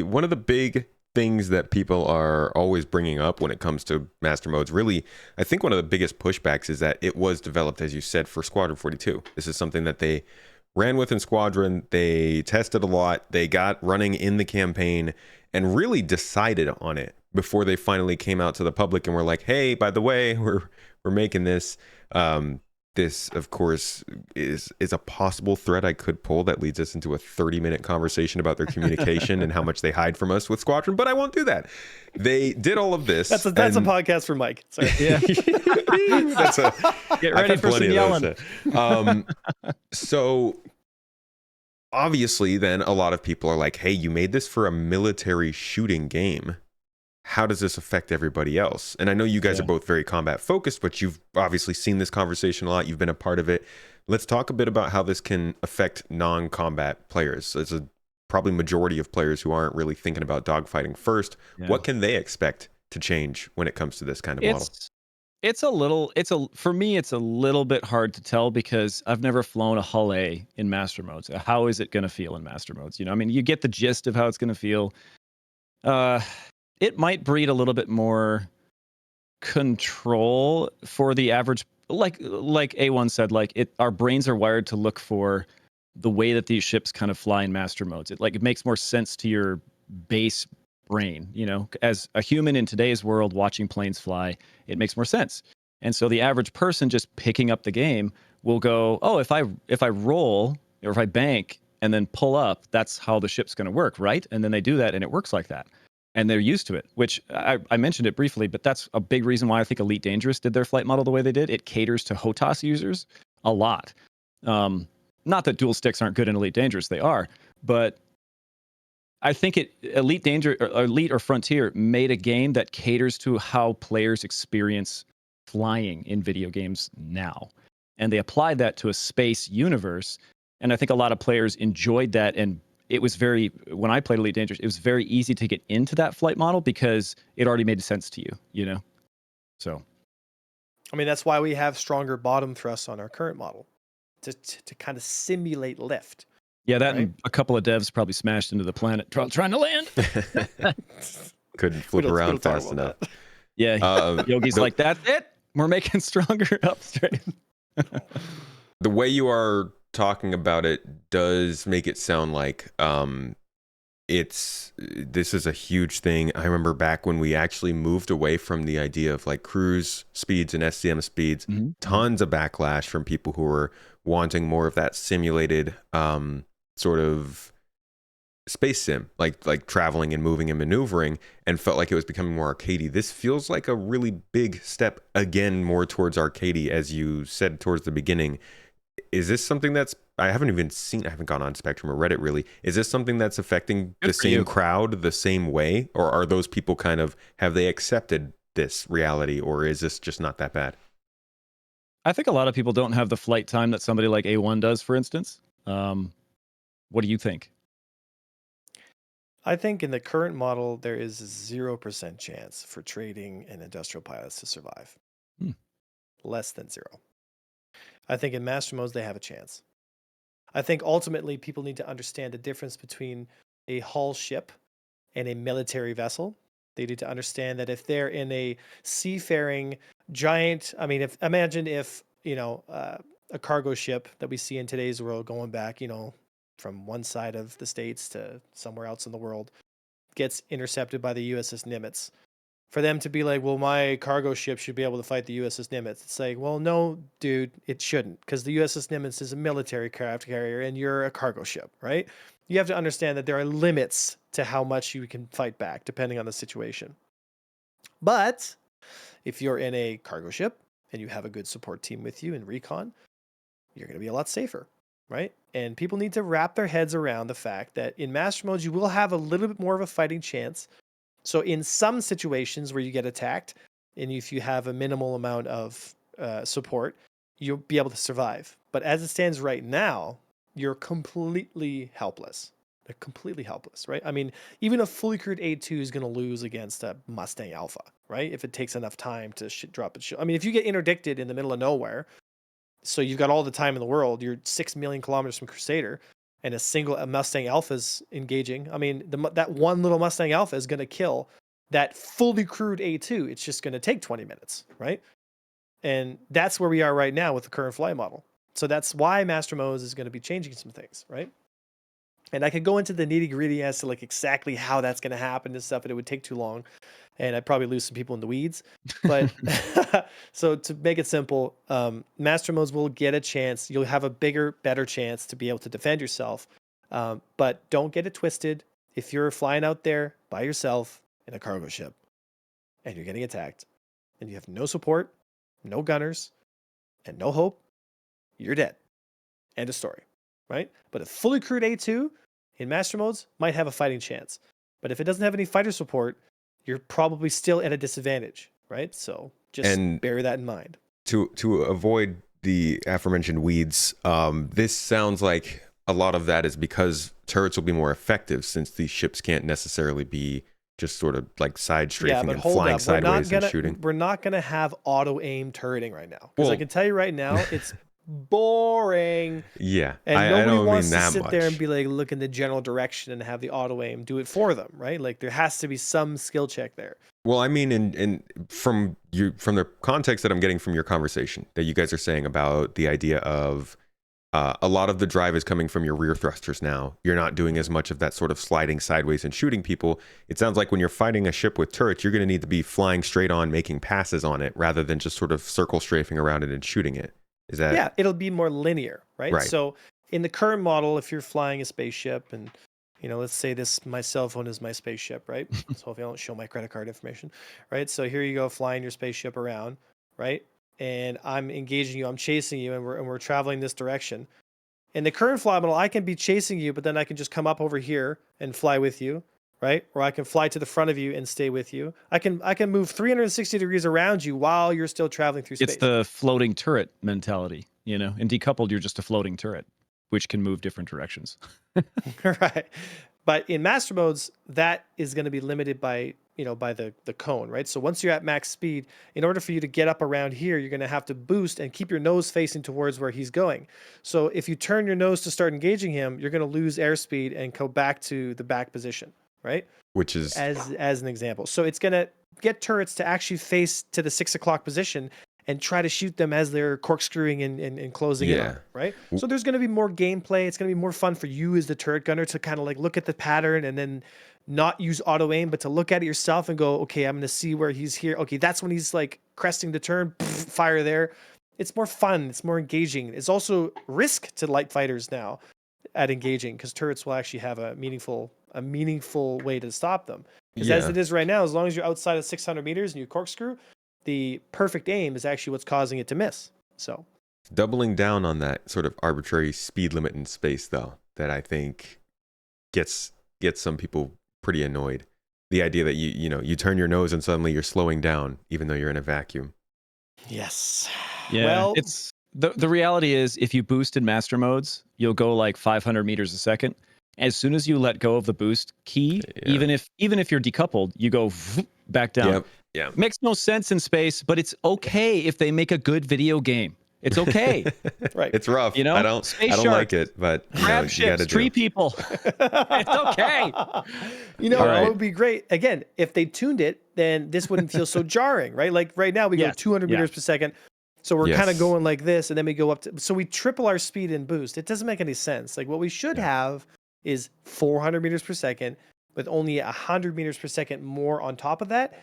one of the big things that people are always bringing up when it comes to master modes, really, I think one of the biggest pushbacks is that it was developed, as you said, for Squadron 42. This is something that they ran with in Squadron. They tested a lot. They got running in the campaign and really decided on it before they finally came out to the public and were like, hey, by the way, we're making this. This, of course, is a possible thread I could pull that leads us into a 30-minute conversation about their communication and how much they hide from us with Squadron, but I won't do that. They did all of this.
That's a podcast for Mike. Sorry.
Yeah. Get ready for some yelling.
So obviously then a lot of people are like, hey, you made this for a military shooting game. How does this affect everybody else? And I know you guys are both very combat focused, but you've obviously seen this conversation a lot. You've been a part of it. Let's talk a bit about how this can affect non-combat players. It's a probably majority of players who aren't really thinking about dogfighting first.
Yeah.
What can they expect to change when it comes to this kind of model?
For me, it's a little bit hard to tell because I've never flown a Hull A in master modes. How is it going to feel in master modes? You know, I mean, you get the gist of how it's going to feel. It might breed a little bit more control for the average, like A1 said, our brains are wired to look for the way that these ships kind of fly in master modes. It makes more sense to your base brain, you know, as a human in today's world watching planes fly, it makes more sense. And so the average person just picking up the game will go, oh, if I roll or if I bank and then pull up, that's how the ship's going to work, right? And then they do that and it works like that. And they're used to it, which I mentioned it briefly, but that's a big reason why I think Elite Dangerous did their flight model the way they did. It caters to HOTAS users a lot. Not that dual sticks aren't good in Elite Dangerous, they are, but I think Elite or Frontier made a game that caters to how players experience flying in video games now. And they applied that to a space universe. And I think a lot of players enjoyed that. And it was when I played Elite Dangerous, it was very easy to get into that flight model because it already made sense to you, you know? So.
I mean, that's why we have stronger bottom thrusts on our current model to kind of simulate lift.
Yeah, that and a couple of devs probably smashed into the planet trying to land.
Couldn't flip around fast enough.
Yeah, Yogi's like, that's it. We're making stronger upstream.
The way you are talking about it does make it sound like this is a huge thing. I remember back when we actually moved away from the idea of like cruise speeds and SCM speeds, tons of backlash from people who were wanting more of that simulated sort of space sim, like traveling and moving and maneuvering, and felt like it was becoming more arcadey. This feels like a really big step again, more towards arcadey, as you said towards the beginning. Is this something that's, I haven't gone on Spectrum or Reddit really. Is this something that's affecting the same crowd the same way? Or are those people have they accepted this reality, or is this just not that bad?
I think a lot of people don't have the flight time that somebody like A1 does, for instance. What do you think?
I think in the current model, there is 0% chance for trading and industrial pilots to survive. Less than 0. I think in master modes, they have a chance. I think ultimately people need to understand the difference between a hull ship and a military vessel. They need to understand that if they're in a seafaring giant, I mean, imagine if, you know, a cargo ship that we see in today's world going back, you know, from one side of the States to somewhere else in the world, gets intercepted by the USS Nimitz. For them to be like, well, my cargo ship should be able to fight the USS Nimitz. It's like, well, no, dude, it shouldn't, because the USS Nimitz is a military craft carrier and you're a cargo ship, right? You have to understand that there are limits to how much you can fight back, depending on the situation. But if you're in a cargo ship and you have a good support team with you in recon, you're going to be a lot safer, right? And people need to wrap their heads around the fact that in master modes, you will have a little bit more of a fighting chance. So in some situations where you get attacked, and if you have a minimal amount of support, you'll be able to survive. But as it stands right now, you're completely helpless. They're completely helpless, right? I mean, even a fully crewed A2 is going to lose against a Mustang Alpha, right? If it takes enough time to drop its ship. I mean, if you get interdicted in the middle of nowhere, so you've got all the time in the world, you're 6 million kilometers from Crusader, and a Mustang Alpha's engaging. I mean, that one little Mustang Alpha is going to kill that fully crewed A2. It's just going to take 20 minutes, right? And that's where we are right now with the current flight model. So that's why Master Modes is going to be changing some things, right? And I could go into the nitty gritty as to like exactly how that's going to happen and stuff, and it would take too long, and I'd probably lose some people in the weeds. But so to make it simple, Master Modes will get a chance. You'll have a bigger, better chance to be able to defend yourself. But don't get it twisted. If you're flying out there by yourself in a cargo ship and you're getting attacked and you have no support, no gunners, and no hope, you're dead. End of story. right? But a fully crewed A2 in master modes might have a fighting chance. But if it doesn't have any fighter support, you're probably still at a disadvantage, right? So just bear that in mind.
To avoid the aforementioned weeds, this sounds like a lot of that is because turrets will be more effective since these ships can't necessarily be just sort of like side strafing and flying sideways and shooting.
We're not gonna have auto aim turreting right now, because I can tell you right now, it's boring.
Yeah,
and
I
nobody
don't
wants
mean
to
that
sit
much.
there and be like, look in the general direction and have the auto aim do it for them, right? Like there has to be some skill check there.
Well, I mean, from the context that I'm getting from your conversation, that you guys are saying about the idea of a lot of the drive is coming from your rear thrusters now. You're not doing as much of that sort of sliding sideways and shooting people. It sounds like when you're fighting a ship with turrets, you're going to need to be flying straight on, making passes on it, rather than just sort of circle strafing around it and shooting it. Is that?
Yeah, it'll be more linear, right? So in the current model, if you're flying a spaceship and, let's say my cell phone is my spaceship, right? So hopefully I don't show my credit card information, right? So here you go, flying your spaceship around, right? And I'm engaging you, I'm chasing you, and we're traveling this direction. In the current flight model, I can be chasing you, but then I can just come up over here and fly with you, right? Or I can fly to the front of you and stay with you. I can move 360 degrees around you while you're still traveling through space.
It's the floating turret mentality, and decoupled, you're just a floating turret, which can move different directions.
Right. But in master modes, that is going to be limited by the cone, right? So once you're at max speed, in order for you to get up around here, you're going to have to boost and keep your nose facing towards where he's going. So if you turn your nose to start engaging him, you're going to lose airspeed and go back to the back position, right?
Which is
as an example. So it's going to get turrets to actually face to the 6 o'clock position and try to shoot them as they're corkscrewing and closing in on, right? So there's going to be more gameplay. It's going to be more fun for you as the turret gunner to kind of like look at the pattern and then not use auto aim, but to look at it yourself and go, okay, I'm going to see where he's here. Okay, that's when he's like cresting the turn, fire there. It's more fun. It's more engaging. It's also risk to light fighters now at engaging, because turrets will actually have a meaningful way to stop them. Because as it is right now, as long as you're outside of 600 meters and you corkscrew, the perfect aim is actually what's causing it to miss. So
doubling down on that sort of arbitrary speed limit in space, though, that I think gets some people pretty annoyed. The idea that you turn your nose and suddenly you're slowing down, even though you're in a vacuum.
Yes.
Yeah. Well, it's the reality is, if you boost in master modes, you'll go like 500 meters a second. As soon as you let go of the boost key, even if you're decoupled, you go back down.
Yep. Yeah.
Makes no sense in space, but it's okay if they make a good video game. It's okay.
Right.
It's rough. I don't like it, but
crab
you
ships,
gotta
tree people. It's okay.
It would be great. Again, if they tuned it, then this wouldn't feel so jarring, right? Like right now we go 200 meters per second. So we're kind of going like this, and then we go up so we triple our speed and boost. It doesn't make any sense. Like what we should have is 400 meters per second with only 100 meters per second more on top of that.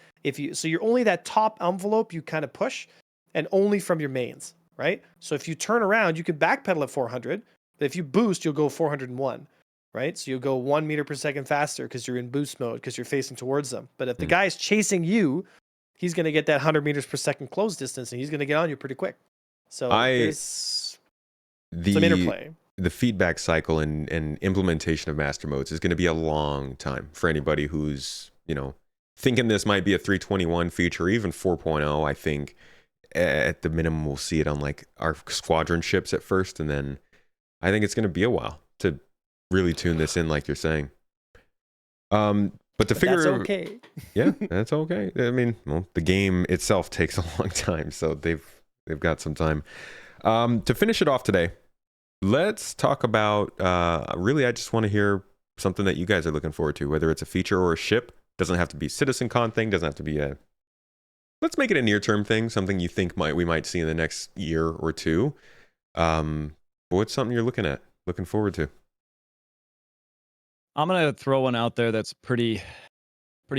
So you're only that top envelope you kind of push, and only from your mains, right? So if you turn around, you can backpedal at 400, but if you boost, you'll go 401, right? So you'll go 1 meter per second faster because you're in boost mode, because you're facing towards them. But if the guy is chasing you, he's going to get that 100 meters per second close distance, and he's going to get on you pretty quick. So there's some interplay.
The feedback cycle and implementation of master modes is going to be a long time for anybody who's, thinking this might be a 321 feature, even 4.0. I think at the minimum we'll see it on like our squadron ships at first, and then I think it's going to be a while to really tune this in, like you're saying. But
that's okay.
Yeah, that's okay. I mean, the game itself takes a long time, so they've got some time. To finish it off today, let's talk about, really, I just want to hear something that you guys are looking forward to, whether it's a feature or a ship. Doesn't have to be citizen con thing, doesn't have to be let's make it a near-term thing, something you think we might see in the next year or two. What's something you're looking forward to?
I'm going to throw one out there that's pretty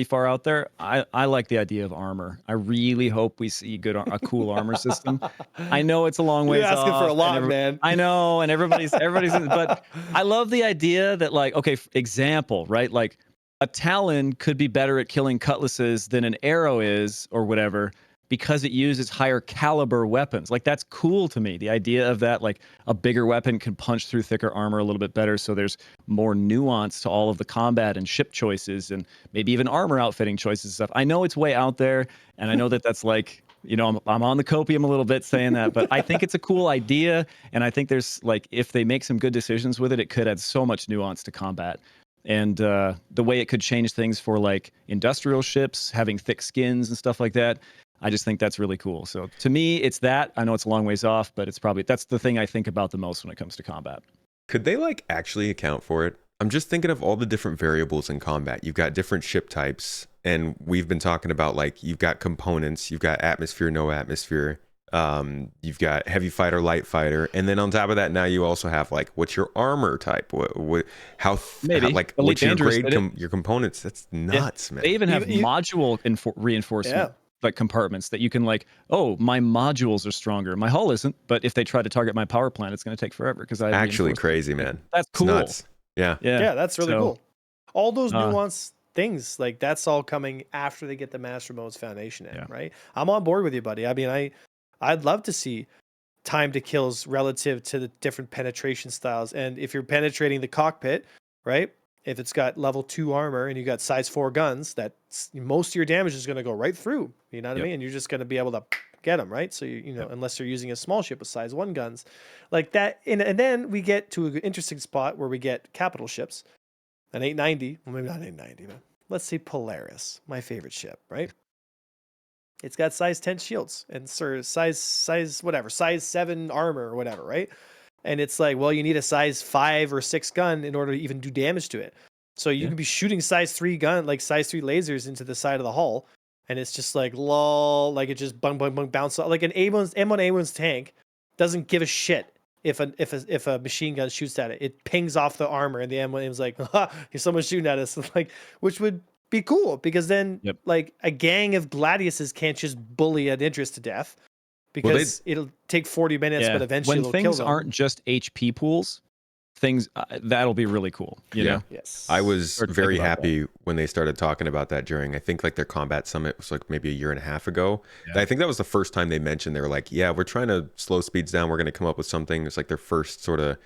far out there. I like the idea of armor. I really hope we see a cool armor system. I know it's a long ways off.
You're asking for a lot, man.
I know, and everybody's but I love the idea that, like, okay, example, right? Like a Talon could be better at killing cutlasses than an arrow is, or whatever. because it uses higher caliber weapons. Like, that's cool to me. The idea of that, like a bigger weapon can punch through thicker armor a little bit better. So there's more nuance to all of the combat and ship choices and maybe even armor outfitting choices and stuff. I know it's way out there, and I know that that's like, I'm on the copium a little bit saying that, but I think it's a cool idea. And I think there's like, if they make some good decisions with it, it could add so much nuance to combat. And the way it could change things for like industrial ships, having thick skins and stuff like that. I just think that's really cool. So to me, it's that. I know it's a long ways off, but that's the thing I think about the most when it comes to combat.
Could they like actually account for it? I'm just thinking of all the different variables in combat. You've got different ship types, and we've been talking about like you've got components, you've got atmosphere, no atmosphere, you've got heavy fighter, light fighter, and then on top of that, now you also have like what's your armor type, how like what's your grade, your components. That's nuts, man.
They even have module reinforcement. Like compartments that you can like, oh, my modules are stronger. My hull isn't, but if they try to target my power plant, it's going to take forever because I
actually crazy, man.
That's cool.
It's nuts. Yeah,
that's really cool. All those nuanced things, like that's all coming after they get the Master Mode's foundation in, right? I'm on board with you, buddy. I mean, I'd love to see time to kills relative to the different penetration styles, and if you're penetrating the cockpit, right? If it's got level 2 armor and you got size 4 guns, that's most of your damage is going to go right through. You know what I mean? And you're just going to be able to get them, right? So unless you're using a small ship with size 1 guns, like that. And then we get to an interesting spot where we get capital ships, an 890. Well, maybe not 890, but let's say Polaris, my favorite ship, right? It's got size 10 shields and size 7 armor or whatever, right? And it's like, well, you need a size 5 or 6 gun in order to even do damage to it. So you can be shooting size 3 gun, like size 3 lasers into the side of the hull. And it's just like, lol, like it just bung, bung, bung, bounce off. Like an M1A1's tank doesn't give a shit if a machine gun shoots at it. It pings off the armor and the M1A1's like, someone's shooting at us. Like, which would be cool because then like a gang of gladiuses can't just bully an interest to death. Because it'll take 40 minutes, but eventually
when things aren't just HP pools, that'll be really cool. You know?
Yes.
I was very happy when they started talking about that during, I think like their combat summit was like maybe a year and a half ago. I think that was the first time they mentioned, they were like, yeah, we're trying to slow speeds down. We're going to come up with something. It's like their first sort of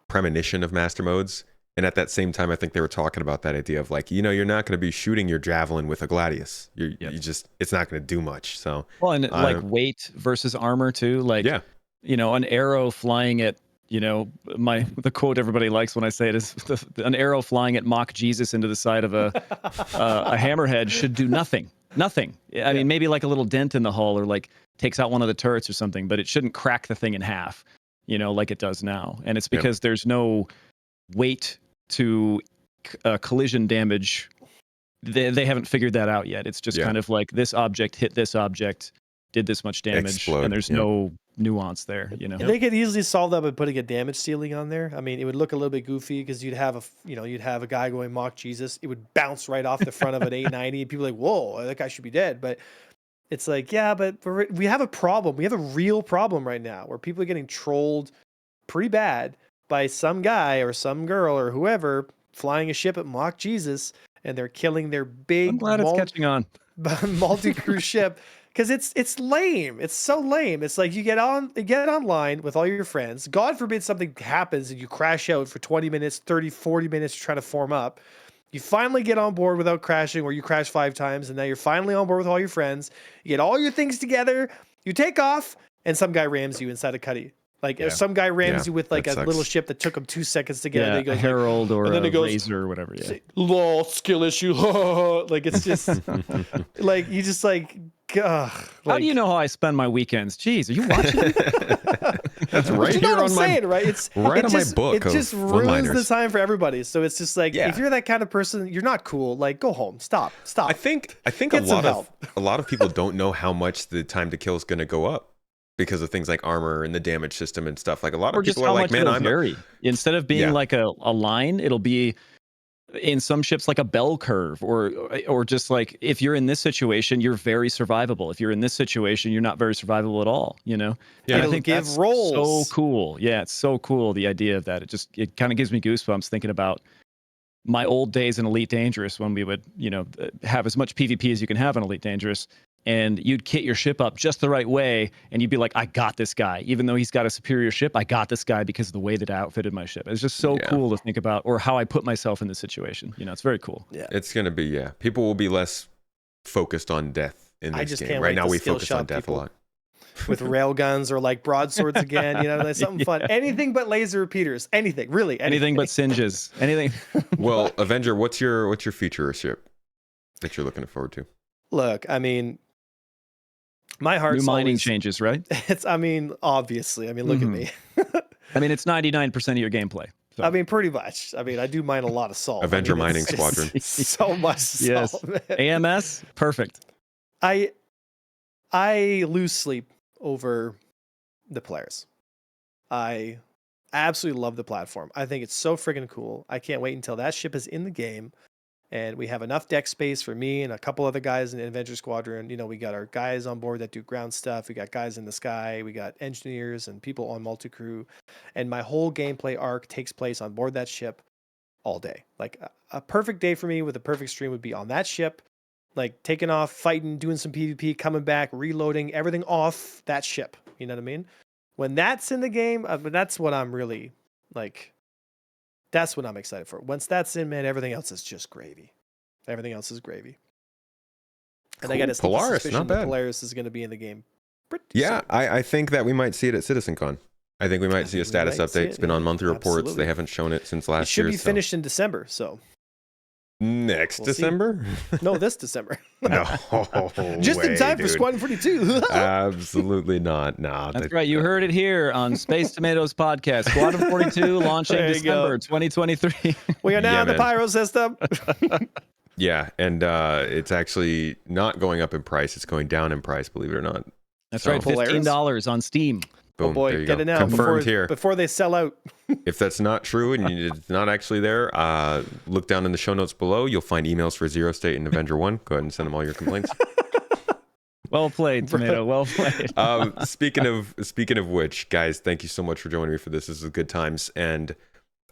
premonition of master modes. And at that same time, I think they were talking about that idea of like, you're not going to be shooting your javelin with a gladius. You just, it's not going to do much. So,
well, and like weight versus armor too. Like, an arrow flying at, the quote everybody likes when I say it is an arrow flying at Mach Jesus into the side of a hammerhead should do nothing. Nothing. I mean, maybe like a little dent in the hull or like takes out one of the turrets or something, but it shouldn't crack the thing in half, like it does now. And it's because there's no weight to collision damage. They haven't figured that out yet. It's just kind of like this object hit this object, did this much damage, and there's no nuance there.
They could easily solve that by putting a damage ceiling on there. I mean, it would look a little bit goofy because you'd have a guy going Mach Jesus. It would bounce right off the front of an 890, and people are like, whoa, that guy should be dead. But it's like, but we have a problem. We have a real problem right now where people are getting trolled pretty bad by some guy or some girl or whoever flying a ship at Mach Jesus, and they're killing their big.
I'm glad it's catching on.
Multi-crew ship, because it's lame. It's so lame. It's like you get online with all your friends. God forbid something happens and you crash out for 20 minutes, 30, 40 minutes trying to form up. You finally get on board without crashing, or you crash 5 times, and now you're finally on board with all your friends. You get all your things together. You take off, and some guy rams you inside a cuddy. Like some guy rams you with like a little ship that took him 2 seconds to get.
Yeah,
goes,
a Herald or a Razor or whatever. Yeah,
lol, skill issue. Like it's just like you just like.
How do you know how I spend my weekends? Jeez, are you watching?
That's right.
You know what I'm saying, right? It's
right on my book.
It just ruins the time for everybody. So it's just like if you're that kind of person, you're not cool. Like go home. Stop.
I think a lot of people don't know how much the time to kill is going to go up. Because of things like armor and the damage system and stuff. Like a lot of people are like, man, I'm vary.
Instead of being like a line, it'll be in some ships like a bell curve, or just like if you're in this situation, you're very survivable. If you're in this situation, you're not very survivable at all.
Yeah,
I think that's so cool. Yeah, it's so cool. The idea of that, it kind of gives me goosebumps thinking about my old days in Elite Dangerous when we would have as much PvP as you can have in Elite Dangerous. and you'd kit your ship up just the right way, and you'd be like, I got this guy. Even though he's got a superior ship, I got this guy because of the way that I outfitted my ship. It's just so cool to think about, or how I put myself in this situation. You know, it's very cool.
Yeah.
It's going to be, people will be less focused on death in this game.
Can't
right
wait
now
to
we
skill
focus
shot
on death a
people
lot.
with rail guns or like broadswords again. You know, that's something fun. Anything but laser repeaters. Anything, really.
Anything but singes. Anything.
Well, Avenger, what's your feature or ship that you're looking forward to?
Look, I mean, my heart's
New mining
always,
changes, right?
It's, I mean, obviously. I mean, look at me.
I mean, it's 99% of your gameplay. So.
I mean, pretty much. I mean, I do mine a lot of salt.
Avenger
I mean,
Mining Squadron.
So much salt.
Yes.
Man.
AMS, perfect.
I lose sleep over the players. I absolutely love the platform. I think it's so friggin' cool. I can't wait until that ship is in the game and we have enough deck space for me and a couple other guys in the Avenger Squadron. You know, we got our guys on board that do ground stuff. We got guys in the sky. We got engineers and people on multi-crew. And my whole gameplay arc takes place on board that ship all day. Like a perfect day for me with a perfect stream would be on that ship, like taking off, fighting, doing some PvP, coming back, reloading, everything off that ship. You know what I mean? When that's in the game, that's what I'm really like. That's what I'm excited for. Once that's in, man, everything else is just gravy. Everything else is gravy. And I got a
Polaris, not bad.
Polaris is going to be in the game.
Yeah, I think that we might see it at CitizenCon. I think we might see a status update. It's been on monthly reports.
Absolutely.
They haven't shown it since last year.
It should be finished in December, so.
Next
We'll
December?
No, this December.
No.
Just in time for
dude.
Squadron 42.
Absolutely not. No.
That's right. You heard it here on Space Tomatoes podcast. Squadron 42 launching
There you
December
go.
2023.
We are now
Yeah,
in the
man.
Pyro system.
Yeah, and it's actually not going up in price. It's going down in price, believe it or not.
That's
So-
right. $15 on Steam.
Boom,
Oh boy,
there you
get
go.
it now
Confirmed
before,
here.
before they sell out.
If that's not true and it's not actually there, look down in the show notes below. You'll find emails for Xerostate and Avenger 1. Go ahead and send them all your complaints.
Well played, Tomato. Well played.
Speaking of which, guys, thank you so much for joining me for this. This is good times, and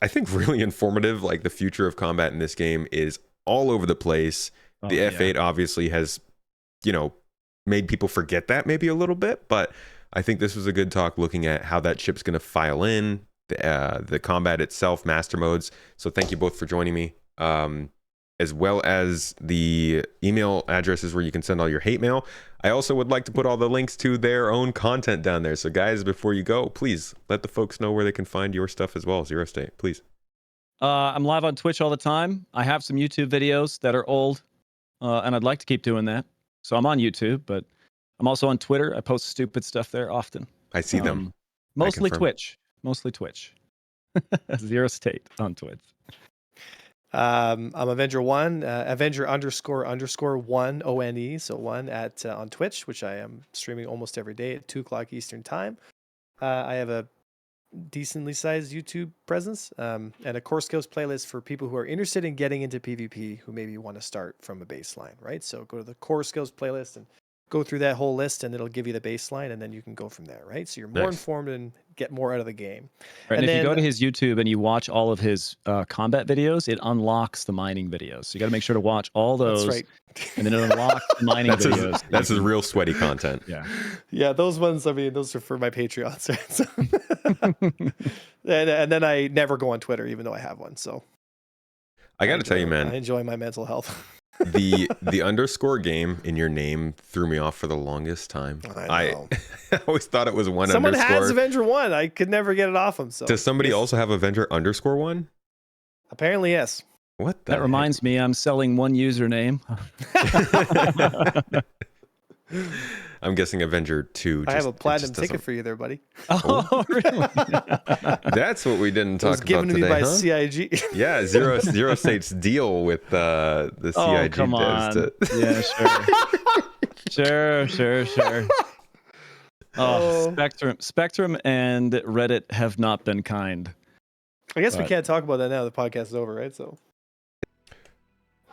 I think really informative. Like the future of combat in this game is all over the place. The F8 obviously has, made people forget that maybe a little bit, but I think this was a good talk looking at how that ship's going to file in, the combat itself, master modes. So thank you both for joining me, as well as the email addresses where you can send all your hate mail. I also would like to put all the links to their own content down there. So guys, before you go, please let the folks know where they can find your stuff as well. Xerostate, please.
I'm live on Twitch all the time. I have some YouTube videos that are old, and I'd like to keep doing that. So I'm on YouTube, but I'm also on Twitter. I post stupid stuff there often.
I see them.
Mostly
confirm.
Twitch. Xerostate on Twitch.
I'm Avenger 1, Avenger __1 ONE, so 1 at on Twitch, which I am streaming almost every day at 2 o'clock Eastern time. I have a decently sized YouTube presence and a core skills playlist for people who are interested in getting into PvP who maybe want to start from a baseline, right? So go to the core skills playlist and go through that whole list, and it'll give you the baseline, and then you can go from there, right? So you're more
Nice.
informed and get more out of the game.
Right, and if
then,
you go to his YouTube and you watch all of his combat videos, it unlocks the mining videos. So you got to make sure to watch all those.
That's right.
And then it unlocks the mining
That's
videos.
his, his real sweaty content.
Yeah.
Yeah, those ones, I mean, those are for my Patreons. and then I never go on Twitter, even though I have one. So
I got to tell you,
I
man,
enjoy my mental health.
the underscore game in your name threw me off for the longest time.
I know.
I always thought it was one
Someone
underscore.
has Avenger 1. I could never get it off him. So
Does somebody also have Avenger underscore 1?
Apparently, yes.
What the
That reminds me, I'm selling one username.
I'm guessing Avenger 2.
I have a
it
platinum
just
ticket
doesn't-
for you there, buddy.
Oh, really?
That's what we didn't
It was
talk
given
about
to me
today,
by
huh?
CIG.
Yeah, Xerostate's deal with the CIG
Oh, come on.
devs.
Yeah, sure.
Oh.
Spectrum and Reddit have not been kind.
I guess we
But-
can't talk about that now. The podcast is over, right? So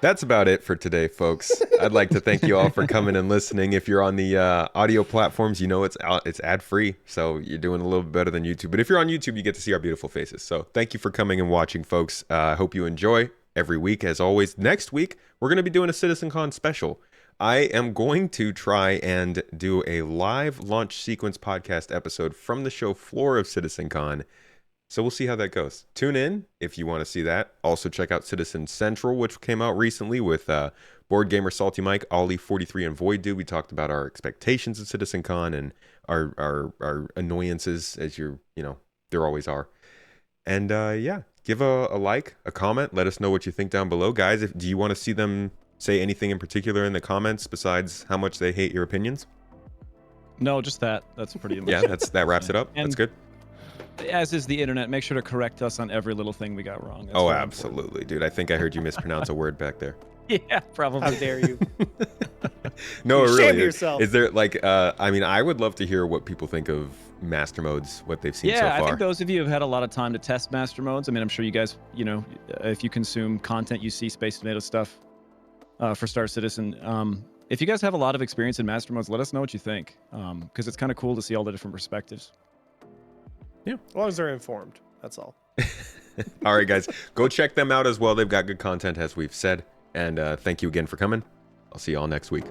That's about it for today, folks. I'd like to thank you all for coming and listening. If you're on the audio platforms, it's ad free, so you're doing a little bit better than YouTube. But if you're on YouTube, you get to see our beautiful faces. So thank you for coming and watching, folks. I hope you enjoy every week, as always. Next week, we're going to be doing a CitizenCon special. I am going to try and do a live launch sequence podcast episode from the show floor of CitizenCon. So we'll see how that goes. Tune in if you want to see that. Also check out Citizen Central, which came out recently with Board Gamer Salty Mike, Ollie43, and Void Dude. We talked about our expectations of CitizenCon and our annoyances, as there always are. And yeah, give a like, a comment. Let us know what you think down below. Guys, do you want to see them say anything in particular in the comments besides how much they hate your opinions?
No, just that. That's pretty much
Yeah, that wraps it up.
And
that's good.
as is the internet, make sure to correct us on every little thing we got wrong. That's
Oh,
very
absolutely, dude. I think I heard you mispronounce a word back there.
important. Yeah, probably.
How dare you?
No,
You
it
shame
really is.
yourself.
Is there like I mean, I would love to hear what people think of master modes, what they've seen so
Yeah,
far.
I think those of you have had a lot of time to test master modes. I mean, I'm sure you guys, if you consume content, you see Space Tomato stuff for Star Citizen. If you guys have a lot of experience in master modes, let us know what you think, because it's kind of cool to see all the different perspectives.
As long as they're informed, that's all.
All right, guys, go check them out as well. They've got good content, as we've said. And thank you again for coming. I'll see you all next week.